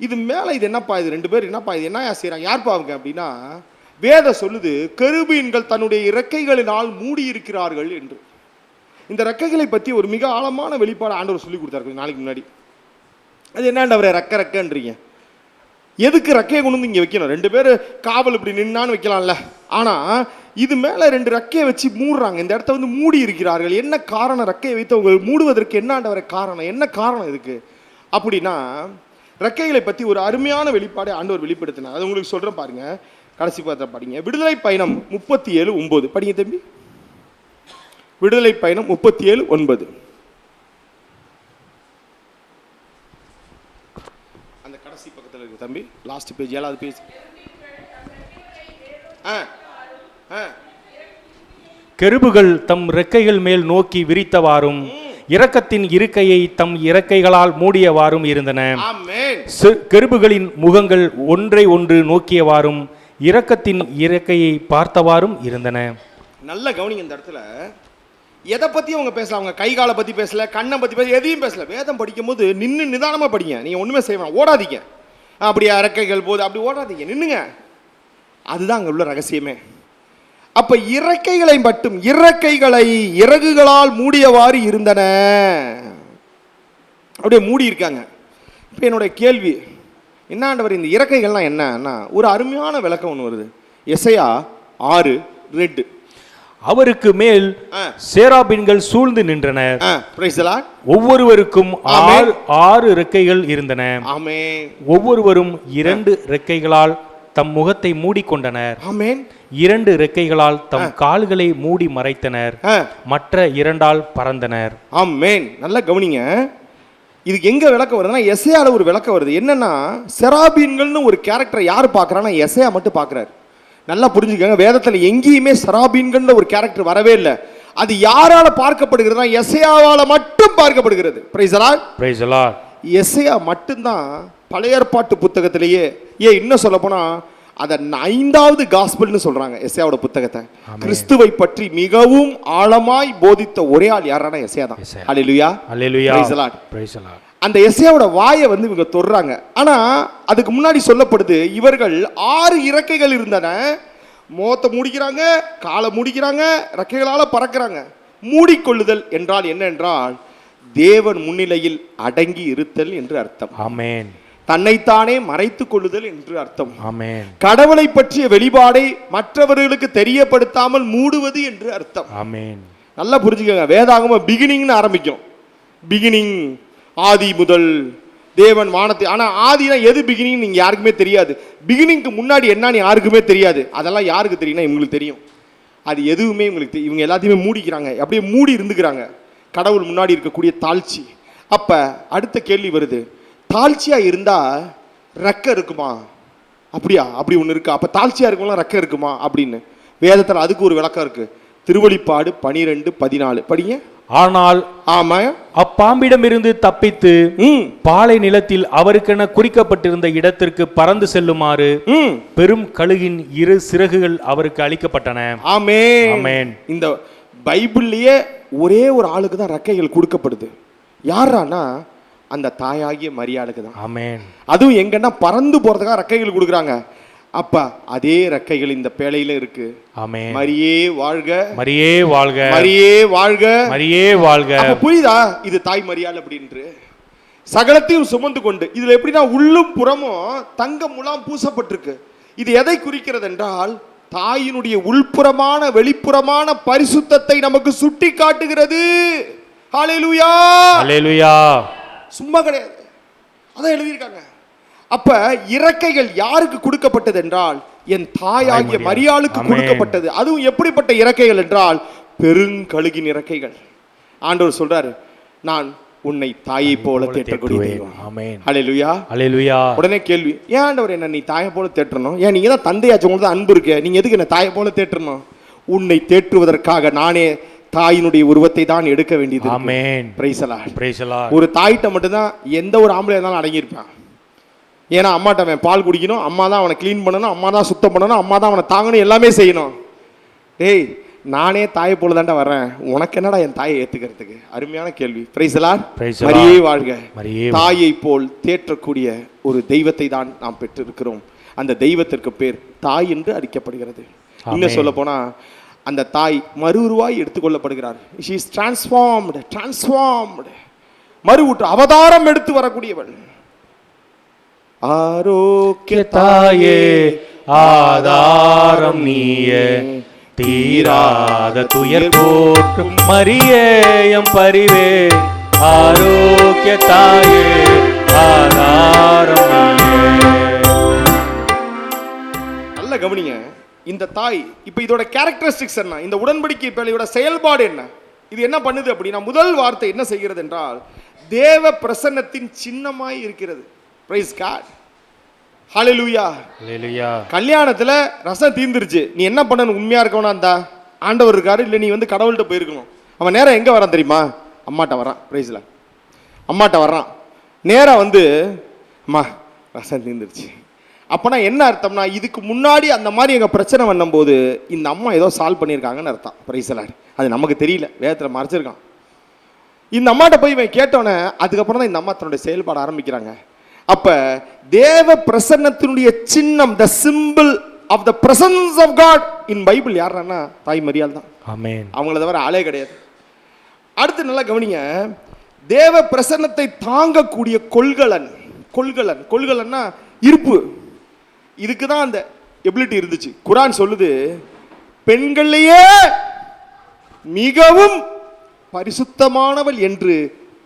இது மேல இது என்னப்பா, இது ரெண்டு பேர் என்னப்பா, இது என்ன செய்யறாங்க, யார் பாவுங்க அப்படின்னா, வேத சொல்லுது கெருபீன்கள் தன்னுடைய இறக்கைகளினால் மூடி இருக்கிறார்கள் என்று. இந்த ரெக்கைகளை பற்றி ஒரு மிக ஆழமான வெளிப்பாடு ஆண்டவர் சொல்லி கொடுத்தாரு நாளைக்கு முன்னாடி. அது என்னண்டவரே ரெக்க ரெக்கன்றீங்க, எதுக்கு ரெக்கையை கொண்டு வந்து இங்கே வைக்கணும்? ரெண்டு பேர் காவல் இப்படி நின்னான்னு வைக்கலாம்ல. ஆனால் இது மேலே ரெண்டு ரெக்கையை வச்சு மூடுறாங்க. இந்த இடத்த வந்து மூடி இருக்கிறார்கள். என்ன காரணம்? ரெக்கையை வைத்து அவங்க மூடுவதற்கு என்னாண்டவரை காரணம்? என்ன காரணம் இதுக்கு அப்படின்னா, ரெக்கைகளை பற்றி ஒரு அருமையான வெளிப்பாடு ஆண்டவர் வெளிப்படுத்தினார். அது உங்களுக்கு சொல்கிறேன் பாருங்க. கடைசி பார்த்த படிங்க. விடுதலை பயணம் 37:9 படிங்க தம்பி. விடுதலை பயணம் 37:9. அந்த கடைசி பக்கத்தில் இருக்கு தம்பி, லாஸ்ட் பேஜ், 7வது பேஜ். கெருபுகள் தம் இறக்கைகள் மேல் நோக்கி விரித்தவாறும் இரக்கத்தின் இருக்கையை தம் இறக்கைகளால் மூடியவாறும் இருந்தன. ஆமென். கெருபுகளின் முகங்கள் ஒன்றை ஒன்று நோக்கியவாறும் இரக்கத்தின் இறக்கையை பார்த்தவாறும் இருந்தன. நல்ல கவனிங்க. இந்த இடத்துல எதை பத்தி அவங்க பேசல? அவங்க கை காலை பத்தி பேசல, கண்ணை பத்தி பேசல, எதையும் பேசல. வேதம் படிக்கும் போது நின்று நிதானமா படிங்க. நீங்க ஒண்ணுமே செய்யணும், ஓடாதீங்க. அப்படியே இறக்கைகள் போது அப்படி ஓடாதீங்க, நின்னுங்க. அதுதான் அங்க உள்ள ரகசியமே. அப்ப இறக்கைகளை மட்டும், இறக்கைகளை இறகுகளால் மூடியவாறு இருந்தன. அப்படியே மூடி இருக்காங்க. இப்ப என்னுடைய கேள்வி என்னாண்டவர், இந்த இறக்கைகள்லாம் என்னன்னா ஒரு அருமையான விளக்கம் ஒன்று வருது. எசையா 6:2. அவருக்கு மேல் சேராபீன்கள் சூழ்ந்து நின்றனர். ஒவ்வொருவருக்கும் 6 இறக்கைகள் இருந்தன. ஒவ்வொருவரும் 2 இறக்கைகளால் தம் முகத்தை மூடிக்கொண்டனர். 2 இறக்கைகளால் தம் கால்களை மூடி மறைத்தனர். மற்ற 2ஆல் பறந்தனர். ஆமென். நல்லா கவனிங்க. இதுக்கு எங்க விளக்கம் வருதுன்னா, எசையால ஒரு விளக்கம் வருது. என்னன்னா, செராபீன்கள்னு ஒரு கேரக்டரை யார் பார்க்கறான்னா எசையா மட்டும் பார்க்கறாரு. நல்லா புரிஞ்சுக்கங்க. வேதத்துல எங்கேயுமே செராபீன்கள்னு ஒரு கேரக்டர் வரவே இல்லை. அது யாரால பார்க்கப்படுகிறதுனா எசையாவால மட்டும் பார்க்கப்படுகிறது. Price the Lord. Praise the Lord. Isaiah மட்டும்தான் பழைய ஏற்பாட்டு புத்தகத்திலேயே, இன்னும் சொல்ல போனா அத 5வது காஸ்பல்னு சொல்றாங்க எசையாவோட புத்தகத்தை. கிறிஸ்துவை பற்றி மிகவும் ஆழமாய் போதித்த ஒரே ஆள் யாரானா எசையா தான். Hallelujah. Hallelujah. Praise the Lord. Praise the Lord. அந்த எசையாவோட வாயை வந்து இவங்க தொடுறாங்க. ஆனா அதுக்கு முன்னாடி சொல்லப்படுது, இவர்கள் 6 இறக்கைகள் இருந்தன. முகத்தை மூடிக்கிறாங்க, காலை மூடிக்கிறாங்க, இறக்கைகளால பறக்கிறாங்க. மூடிக்கொள்ளுதல் என்றால் என்ன என்றால், தேவன் முன்னிலையில் அடங்கி இருத்தல் என்று அர்த்தம். ஆமென். தன்னைத்தானே மறைத்துக் கொள்ளுதல் என்று அர்த்தம். ஆமென். கடவுளை பற்றிய வெளிப்பாடை மற்றவர்களுக்கு தெரியப்படுத்தாமல் மூடுவது என்று அர்த்தம். ஆமென். நல்லா புரிஞ்சுக்கங்க. வேதாகமம் பிகினிங்னு ஆரம்பிக்கும். பிகினிங், ஆதி முதல் தேவன் வானத்தை. ஆனா ஆதினா எது பிகினிங் நீங்க யாருக்குமே தெரியாது. பிகினிங்க்கு முன்னாடி என்னன்னு யாருக்குமே தெரியாது. அதெல்லாம் யாருக்கு தெரியும்னா இவங்களுக்கு தெரியும். அது எதுவுமே இவங்களுக்கு இவங்க எல்லாத்தையுமே மூடிக்கிறாங்க, அப்படியே மூடி இருந்துக்கிறாங்க. கடவுள் முன்னாடி இருக்கக்கூடிய தாழ்ச்சி. அப்ப அடுத்த கேள்வி வருது, தாழ்ச்சியா இருந்தா ரெக்க இருக்குமா? அப்படியா? அப்படி ஒண்ணு இருக்கா? அப்ப தாழ்ச்சியா இருக்கும்லாம் ரெக்க இருக்குமா அப்படின்னு வேதத்துல அதுக்கு ஒரு விளக்கம் இருக்கு. திருவெளிப்பாடு 12:14 படிங்க. ஆனால் ஆமா, அப்பாம்பிடமிருந்து தப்பித்து பாலை நிலத்தில் அவருக்கென குறிக்கப்பட்டிருந்த இடத்திற்கு பறந்து செல்லுமாறு பெரும் கழுகின் 2 சிறகுகள் அவருக்கு அளிக்கப்பட்டன. ஆமென். ஆமென். இந்த பைபிள்லயே ஒரே ஒரு ஆளுக்கு தான் ரெக்கைகள் கொடுக்கப்படுது. யாரானா அந்த தாயாகிய மரியாளுக்கு தான். ஆமென். அதுவும் எங்கன்னா பறந்து போறதுக்காக ரெக்கைகள் கொடுக்குறாங்க. அப்ப அதே ரெக்கைகள் இந்த பேழையில இருக்கு. ஆமென். மரியே வாழ்க, மரியே வாழ்க, மரியே வாழ்க, மரியே வாழ்க. அப்ப புரியுதா? இது தாய் மரியாள் அப்படின்று சகலத்தையும் சுமந்து கொண்டு. இதுல எப்படின்னா உள்ளும் புறமும் தங்க முலாம் பூசப்பட்டிருக்கு. இது எதை குறிக்கிறது என்றால், தாயினுடைய உள்புறமான வெளிப்புறமான பரிசுத்தத்தை நமக்கு சுட்டி காட்டுகிறது. ஹல்லேலூயா. ஹல்லேலூயா. சும்மா கிடையாது, அதான் எழுதியிருக்காங்க. அப்ப இறக்கைகள் யாருக்கு கொடுக்கப்பட்டது என்றால், என் தாயாகிய மரியாளுக்கு கொடுக்கப்பட்டது. அதுவும் எப்படிப்பட்ட இறக்கைகள் என்றால், பெருங்கழுகின் இறக்கைகள். ஆண்டவர் சொல்றாரு, நான் உன்னை தாயை போல தேற்றக்கூடிய தெய்வம். ஆமென். ஹல்லேலூயா. ஹல்லேலூயா. உடனே கேள்வி, ஏன் ஆண்டவர் என்ன நீ தாயை போல தேற்றணும்? ஏன் நீங்க தான் தந்தையாச்சு, உங்களுக்கு தான் அன்பு இருக்கு, நீங்க எதுக்கு என்ன தாயை போல தேற்றணும்? உன்னை தேற்றுவதற்காக நானே தாயினுடைய உருவத்தை தான் எடுக்க வேண்டியது. ஆமென். Praise the Lord. Praise the Lord. ஒரு தாயிட்ட மட்டும்தான் எந்த ஒரு ஆம்பளை இருந்தாலும் அடங்கியிருப்பான். ஏன்னா அம்மாட்ட அவன் பால் குடிக்கணும், அம்மா தான் அவனை க்ளீன் பண்ணணும், அம்மா தான் சுத்தம் பண்ணணும், அம்மா தான் அவனை தாங்கணும், எல்லாமே செய்யணும். டேய், நானே தாயை போல தாண்டா வர்றேன், உனக்கு என்னடா என் தாயை ஏத்துக்கிறதுக்கு? அருமையான கேள்வி. Price the Lord. மரியே வாழ்க. தாயை போல் தேற்றக்கூடிய ஒரு தெய்வத்தை தான் நாம் பெற்றிருக்கிறோம். அந்த தெய்வத்திற்கு பேர் தாய் என்று அழைக்கப்படுகிறது. இன்னும் சொல்ல போனா அந்த தாய் மறு உருவாய் எடுத்துக்கொள்ளப்படுகிறார். she is transformed. மறு ஊற்று அவதாரம் எடுத்து வரக்கூடியவள். ஆரோக்கிய தாயே ஆதாரம் நீயே, தீராத துயர் போற்றும் மரியேயம் பரிவே. ஆரோக்கிய தாயே ஆதாரம் நீயே. நல்ல கவனிங்க. இந்த தாய் இப்ப இதோட கேரக்டரிஸ்டிக்ஸ் என்ன, இந்த உடன்படிக்கை பேழையோட செயல்பாடு என்ன, இது என்ன பண்ணுது அப்படின்னா, முதல் வார்த்தை என்ன செய்கிறது என்றால் தேவ பிரசன்னத்தின் சின்னமாய் இருக்கிறது. Praise God. ஹalleluya. ஹalleluya. கல்யாணத்துல ரசம் தீந்துருச்சு, நீ என்ன பண்ணணும்? உண்மையா இருக்கவனா அந்த ஆண்டவர் இருக்காரு, இல்ல நீ வந்து கடவுள்கிட்ட போயிருக்கணும். அவன் நேரா எங்க வரான் தெரியுமா? அம்மாட்ட வரான். பிரைஸ்ல அம்மாட்ட வர்றான். நேரா வந்து அம்மா ரசம் தீந்துருச்சு. அப்பனா என்ன அர்த்தம்னா, இதுக்கு முன்னாடி அந்த மாதிரி எங்க பிரச்சனை பண்ணும்போது இந்த அம்மா ஏதோ சால்வ் பண்ணியிருக்காங்கன்னு அர்த்தம். பிரைஸ்ல அது நமக்கு தெரியல, வேதத்துல மறைச்சிருக்கான். இந்த அம்மாட்ட போய் இவன் கேட்டோன்னே அதுக்கப்புறம் தான் இந்த அம்மா தன்னுடைய செயல்பாடு ஆரம்பிக்கிறாங்க. அப்ப தேவ பிரசன்னத்தினுடைய சின்னம், the symbol of the presence of God in Bible யாருன்னா தாய் மரியாள் தான். ஆமென். அவங்கள தவிர ஆளே கிடையாது. அடுத்து நல்லா கவனிங்க. தேவ பிரசன்னத்தை தாங்கக்கூடிய கொள்கலன்னா இருப்பு. இதுக்கு தான் அந்த எபிலிட்டி இருந்துச்சு. குர்ஆன் சொல்லுது, பெண்களிலேயே மிகவும் பரிசுத்தமானவள் என்று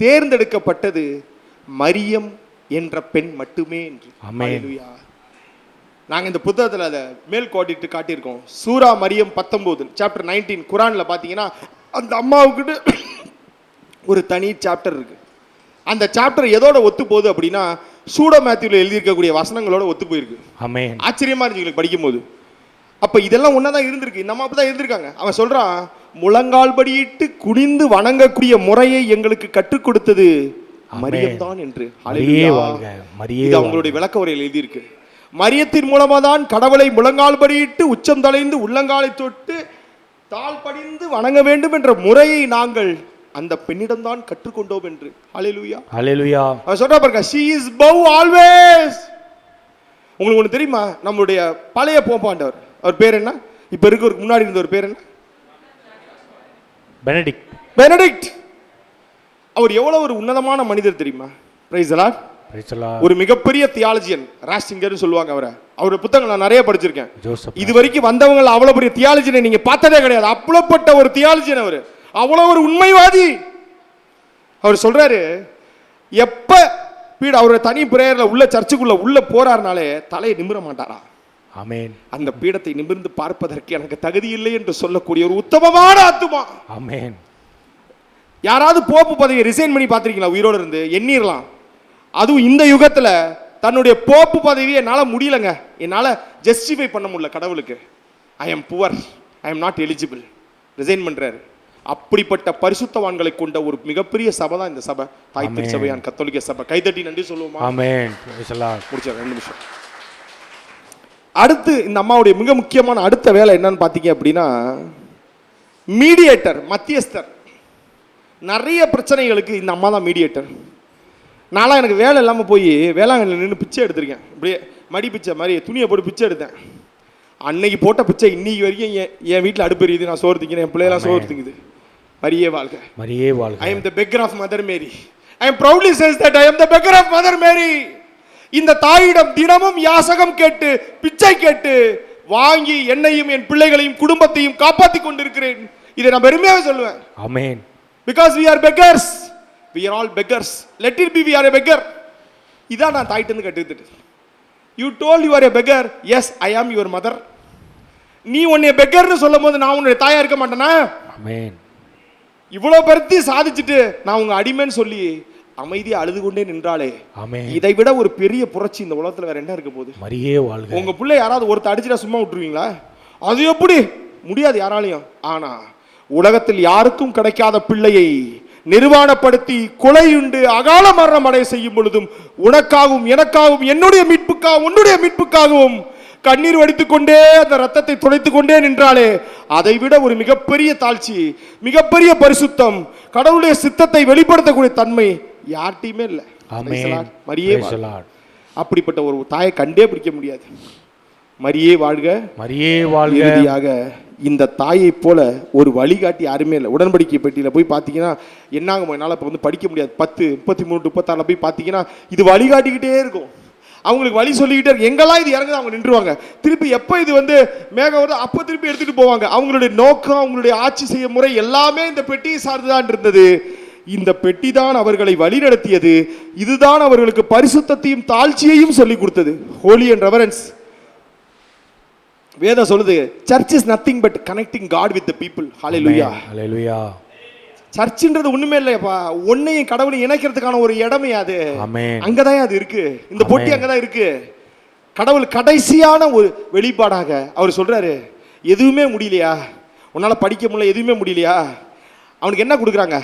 தேர்ந்தெடுக்கப்பட்டது மரியம் என்ற பெண் மட்டுமே என்று. ஹalleluya. நாங்க இந்த புத்தகத்துல அதை மேல் கோடிட்டு காட்டியிருக்கோம். சூரா மரியம் 19 சாப்டர் 19 குர்ஆன்ல பாத்தீங்கன்னா அந்த அம்மாவுக்கு ஒரு தனி சாப்டர் இருக்கு. அந்த சாப்டர் எதோட ஒத்து போகுது அப்படின்னா சூடோ மேத்யூல எழுதியிருக்கக்கூடிய வசனங்களோட ஒத்து போயிருக்கு. ஆமென். ஆச்சரியமா இருந்துச்சு படிக்கும்போது. அப்ப இதெல்லாம் ஒன்னாதான் இருந்திருக்கு. இந்த அம்மா அப்பதான் இருந்திருக்காங்க. அவன் சொல்றான், முழங்கால் படியிட்டு குனிந்து வணங்கக்கூடிய முறையை எங்களுக்கு கற்றுக் கொடுத்தது மரியம் தான் என்று. இது அவங்களுடைய விளக்க உரையில் எழுதியிருக்கு. மரியத்தின் மூலமா தான் கடவுளை முழங்கால் படியிட்டு உச்சம் தலைந்து உள்ளங்காலை தொட்டு தாழ் படிந்து வணங்க வேண்டும் என்ற முறையை நாங்கள் அந்த பெண்ணிடம் தான் கற்றுக்கொண்டோம் என்று. ஹalleluya. ஹalleluya. அவ சொல்றா பாருங்க, she is bow always. உங்களுக்கு ஒன்று தெரியுமா? நம்மளுடைய பழைய போப்பாண்டவர், அவர் பேர் என்ன? இப்ப இருக்கிறதுக்கு முன்னாடி இருந்த ஒரு பேர் என்ன? பெனடிக்ட். அவர் எவ்வளவு ஒரு உன்னதமான மனிதர் தெரியுமா? Price the Lord. ஒரு மிகப்பெரிய தியாலஜியன், ராஸ்டிங்கர்னு சொல்லுவாங்க அவரை. அவருடைய புத்தகங்கள் நான் நிறைய படிச்சிருக்கேன். இது வரைக்கும் வந்தவங்க அவ்வளவு பெரிய தியாலஜியனை நீங்க பார்த்ததே கிடையாது. அவ்வளவுப்பட்ட ஒரு தியாலஜியன் அவர், அவ்வளவு ஒரு உண்மைவாதி. அவர் சொல்றாரு, எப்ப அவருடைய தனி பிரேயர்ல உள்ள சர்ச்சுக்குள்ள உள்ள போறாருனாலே தலையை நிமிர மாட்டாரா. ஆமென். அந்த பீடத்தை நிமிர்ந்து பார்ப்பதற்கு எனக்கு தகுதி இல்லை என்று சொல்லக்கூடிய ஒரு உத்தமமான ஆத்துமா. ஆமென். யாராவது போப்பு பதவியை ரிசைன் பண்ணி பார்த்திருக்கீங்களா? உயிரோடு இருந்து எண்ணிரலாம். அதுவும் இந்த யுகத்துல தன்னுடைய போப்பு பதவியை என்னால முடியலங்க, என்னால ஜஸ்டிஃபை பண்ண முடியல கடவுளுக்கு, I am poor, I am not eligible, resign பண்றாரு. அப்படிப்பட்ட பரிசுத்தவான்களை கொண்ட ஒரு மிகப்பெரிய சபை தான் இந்த சபை, தாய் திருச்சபையான் கத்தோலிக்க சபை. கைதட்டி நன்றி சொல்லுவோமா? ஆமென். முடிச்ச 2 நிமிஷம். அடுத்து இந்த அம்மாவுடைய மிக முக்கியமான அடுத்த வேலை என்னன்னு பாத்தீங்க அப்படின்னா, மீடியேட்டர், மத்தியஸ்தர். நிறைய பிரச்சனைகளுக்கு இந்த அம்மா தான் மீடியேட்டர். நான்லாம் எனக்கு வேலை இல்லாமல் போய் வேளாங்கண்ணில் நின்று பிச்சை எடுத்திருக்கேன். அப்படியே மடி பிச்சை மாதிரி துணியை போட்டு பிச்சை எடுத்தேன். அன்னைக்கு போட்ட பிச்சை இன்னைக்கு வரைக்கும் என் வீட்டில் அடுப்பு எரியுது, நான் சோறு திங்கிறேன், என் பிள்ளையெல்லாம் சோறு திங்குது. மரியே வாழ்க. மரியே வாழ்க. I am the beggar of Mother Mary. I am proudly says that I am the beggar of Mother Mary. இந்த தாயிடம் தினமும் யாசகம் கேட்டு பிச்சை கேட்டு வாங்கி என்னையும் என் பிள்ளைகளையும் குடும்பத்தையும் காப்பாற்றி கொண்டிருக்கிறேன். இதை நான் பெருமையாக சொல்லுவேன். ஆமென். Because we are beggars. We are all beggars. Let it be we are a beggar. இதான் நான் தாயிட்ட இருந்து கற்றுக்கிட்டு. You told you are a beggar. Yes, I am your mother. நீ உன்னை பெக்கர்னு சொல்லும்போது நான் உன்னுடைய தாயா இருக்க மாட்டேனா? ஆமென். இவ்வளவு பெருத்தி சாதிச்சுட்டு நான் உங்க அடிமைன்னு சொல்லி அமைதியா அழுது கொண்டே நின்றாலே, ஆமென். இதை விட ஒரு பெரிய புரட்சி இந்த உலகத்துல வேற என்ன இருக்க போகுது? மரியே வாழ்க. உங்க பிள்ளை யாராவது ஒருத்தர் அடிச்சுட்டா சும்மா விட்டுருவீங்களா? அது எப்படி முடியாது யாராலையும். ஆனா உலகத்தில் யாருக்கும் கிடைக்காத பிள்ளையை நிர்வாணப்படுத்தி கொலையுண்டு அகால மரணம் அடைய செய்யும் பொழுதும் உனக்காகவும் எனக்காகவும் என்னுடைய மீட்புக்காகவும் உன்னுடைய மீட்புக்காகவும் கண்ணீர் வடித்துக் கொண்டே அந்த ரத்தத்தை துடைத்துக் கொண்டே நின்றாலே அதை விட ஒரு மிகப்பெரிய தாழ்ச்சி, மிகப்பெரிய பரிசுத்தம், கடவுளுடைய சித்தத்தை வெளிப்படுத்தக்கூடிய தன்மை யார்ட்டையுமே இல்லை. மரியே அப்படிப்பட்ட ஒரு தாயை கண்டே பிடிக்க முடியாது. மரியே வாழ்க, மரியே வாழ்க. இறுதியாக இந்த தாயை போல ஒரு வழிகாட்டி யாருமே இல்லை. உடன்படிக்கை பெட்டியில போய் பார்த்தீங்கன்னா என்னாகும், என்னால் இப்போ வந்து படிக்க முடியாது. 10, 33, 36 போய் பார்த்தீங்கன்னா இது வழிகாட்டிக்கிட்டே இருக்கும். அவங்களுக்கு வழி சொல்லிக்கிட்டே இருக்கு. எங்கெல்லாம் இது இறங்குது அவங்க நின்றுவாங்க. திருப்பி எப்போ இது வந்து மேகம் வருது அப்போ திருப்பி எடுத்துட்டு போவாங்க. அவங்களுடைய நோக்கம், அவங்களுடைய ஆட்சி செய்ய முறை எல்லாமே இந்த பெட்டியை சார்ந்துதான் இருந்தது. இந்த பெட்டி தான் அவர்களை வழி நடத்தியது. இதுதான் அவர்களுக்கு பரிசுத்தத்தையும் தாழ்ச்சியையும் சொல்லி கொடுத்தது. Holy and reverence. வேதம் சொல்லுது, church is nothing but connecting God with the people. Hallelujah, hallelujah. சர்ச்ன்றது ஒண்ணுமே இல்லையப்பா, ஒன்னையும் கடவுளையும் இணைக்கிறதுக்கான ஒரு இடமே அது. அங்கதான் அது இருக்கு. இந்த பொட்டி அங்கதான் இருக்கு. கடவுள் கடைசியான ஒரு வெளிப்பாடாக அவர் சொல்றாரு, எதுவுமே முடியலையா, உன்னால படிக்க முடியல, எதுவுமே முடியலையா, அவனுக்கு என்ன கொடுக்குறாங்க?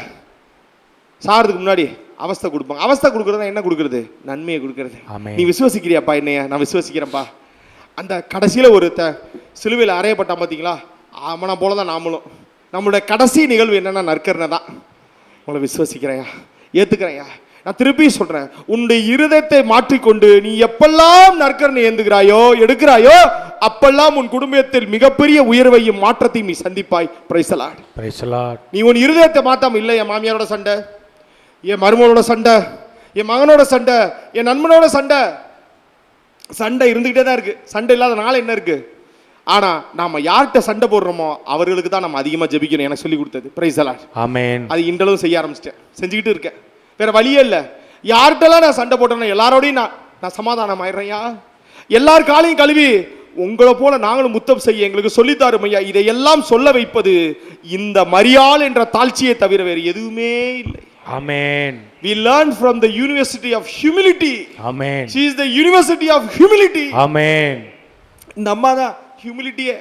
சாகிறதுக்கு முன்னாடி அவஸ்தை கொடுப்பாங்க. அவஸ்தை கொடுக்கறதா என்ன கொடுக்கறது? நன்மையை கொடுக்கறது. நீ விசுவசிக்கிறியாப்பா என்னைய? நான் விசுவசிக்கிறேன்ப்பா. அந்த கடைசியில் ஒரு சிலுவையில் அறையப்பட்டான் பார்த்தீங்களா, அவனை போல தான் நாமளும். நம்மளுடைய கடைசி நிகழ்வு என்னன்னா நற்கருணை தான். உங்களை விசுவசிக்கிறேயா, ஏற்றுக்கிறேயா. நான் திருப்பி சொல்கிறேன், உன்னுடைய இருதயத்தை மாற்றிக்கொண்டு நீ எப்பெல்லாம் நற்கருணை ஏந்துகிறாயோ எடுக்கிறாயோ அப்பெல்லாம் உன் குடும்பத்தில் மிகப்பெரிய உயர்வையும் மாற்றத்தையும் நீ சந்திப்பாய். Praise the Lord, praise the Lord. நீ உன் இருதயத்தை மாற்றாம இல்லை, என் மாமியாரோட சண்டை, என் மருமகளோட சண்டை, என் மகனோட சண்டை, என் நண்பனோட சண்டை, சண்டை இருந்துகிட்டே தான் இருக்கு. சண்டை இல்லாத நாள் என்ன இருக்கு? ஆனா நாம யார்கிட்ட சண்டை போடுறோமோ அவர்களுக்கு தான் நம்ம அதிகமா ஜெபிக்கணும். எனக்கு சொல்லி கொடுத்தது. பிரைஸ் தி லார்ட், ஆமென். அது இன்றளவும் செய்ய ஆரம்பிச்சிட்டேன், செஞ்சுக்கிட்டு இருக்கேன். வேற வழியே இல்லை. யார்கிட்டலாம் நான் சண்டை போட்டேன்னா எல்லாரோடையும் நான் சமாதானம் ஆயிடுறேன்யா. எல்லார் காலையும் கழுவி உங்களை போல நாங்களும் முத்தம் செய்ய எங்களுக்கு சொல்லித்தாரும் ஐயா. இதையெல்லாம் சொல்ல வைப்பது இந்த மரியாள் என்ற தாழ்ச்சியை தவிர வேறு எதுவுமே இல்லை. Amen. We learn from the University of Humility. Amen. She is the University of Humility. Amen. இந்த அம்மா தான் ஹியூமிலிட்டியே.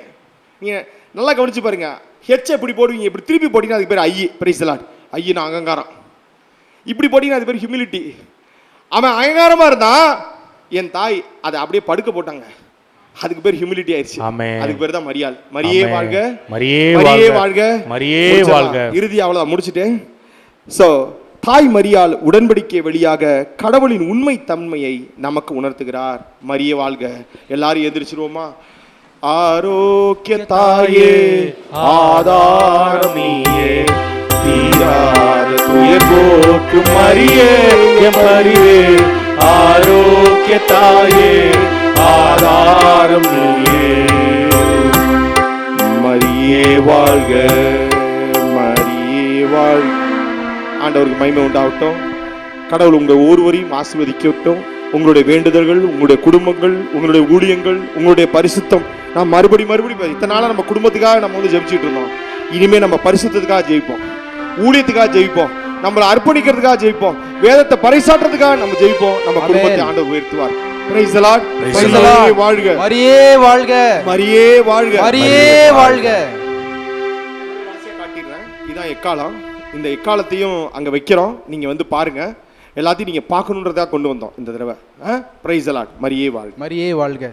நீங்க நல்லா கவனிச்சு பாருங்க. ஹெச் எப்படி போடுவீங்க? இப்படி திருப்பி போட்டீங்கன்னா அதுக்கு பேர் ஐ. Price the Lord. ஐனா அகங்காரம். இப்படி போட்டீங்கன்னா அது பேர் ஹியூமிலிட்டி. அவன் அகங்காரமா இருந்தா என் தாய் அதை அப்படியே படுக்க போட்டாங்க, அதுக்கு பேர் ஹியூமிலிட்டி ஆயிடுச்சு. அதுக்கு பேர் தான் மரியாள். மரியே வாழ்க, மரியே வாழ்க, மரியே வாழ்க. இறுதி அவ்வளவுதான், முடிச்சுட்டேன். ஸோ தாய் மரியாள் உடன்படிக்கை வழியாக கடவுளின் உண்மை தன்மையை நமக்கு உணர்த்துகிறார். மரியே வாழ்க. எல்லாரும் எந்திரிச்சிருவோமா? ஆரோக்கிய தாயே ஆதாரம் நீயே, தீராத துயர் போக்கும் மரியே மரியே. ஆரோக்கிய தாயே ஆதாரம் நீயே, மரியே வாழ்க, மரியே வாழ்க. ஆண்டவருக்கு மகிமை உண்டாகட்டும். கடவுள் உங்கள் ஒவ்வொருவரையும் ஆசீர்வதிக்கட்டும். உங்களுடைய வேண்டுதல்கள், உங்களுடைய குடும்பங்கள், உங்களுடைய ஊழியங்கள், உங்களுடைய பரிசுத்தம். நான் மறுபடியும் இத்தனை நாளாக நம்ம குடும்பத்துக்காக நம்ம வந்து ஜெபிச்சுட்டு இருந்தோம். இனிமேல் நம்ம பரிசுத்தத்துக்காக ஜெயிப்போம், ஊழியத்துக்காக ஜெயிப்போம், நம்மளை அர்ப்பணிக்கிறதுக்காக ஜெயிப்போம், வேதத்தை பறைசாற்றுறதுக்காக நம்ம ஜெயிப்போம். நம்ம குடும்பத்தை ஆண்டவர் உயர்த்துவார். Price the Lord. மரியே வாழ்க, மரியே வாழ்க, மரியே வாழ்க, மரியே வாழ்க. காட்டிடுறேன். இதான் எக்காலம். இந்த எக்காலத்தையும் அங்கே வைக்கிறோம். நீங்கள் வந்து பாருங்க. எல்லாத்தையும் நீங்கள் பார்க்கணுன்றதாக கொண்டு வந்தோம் இந்த தடவை. Price the Lord. மரியே வாழ்க, மரியே வாழ்க.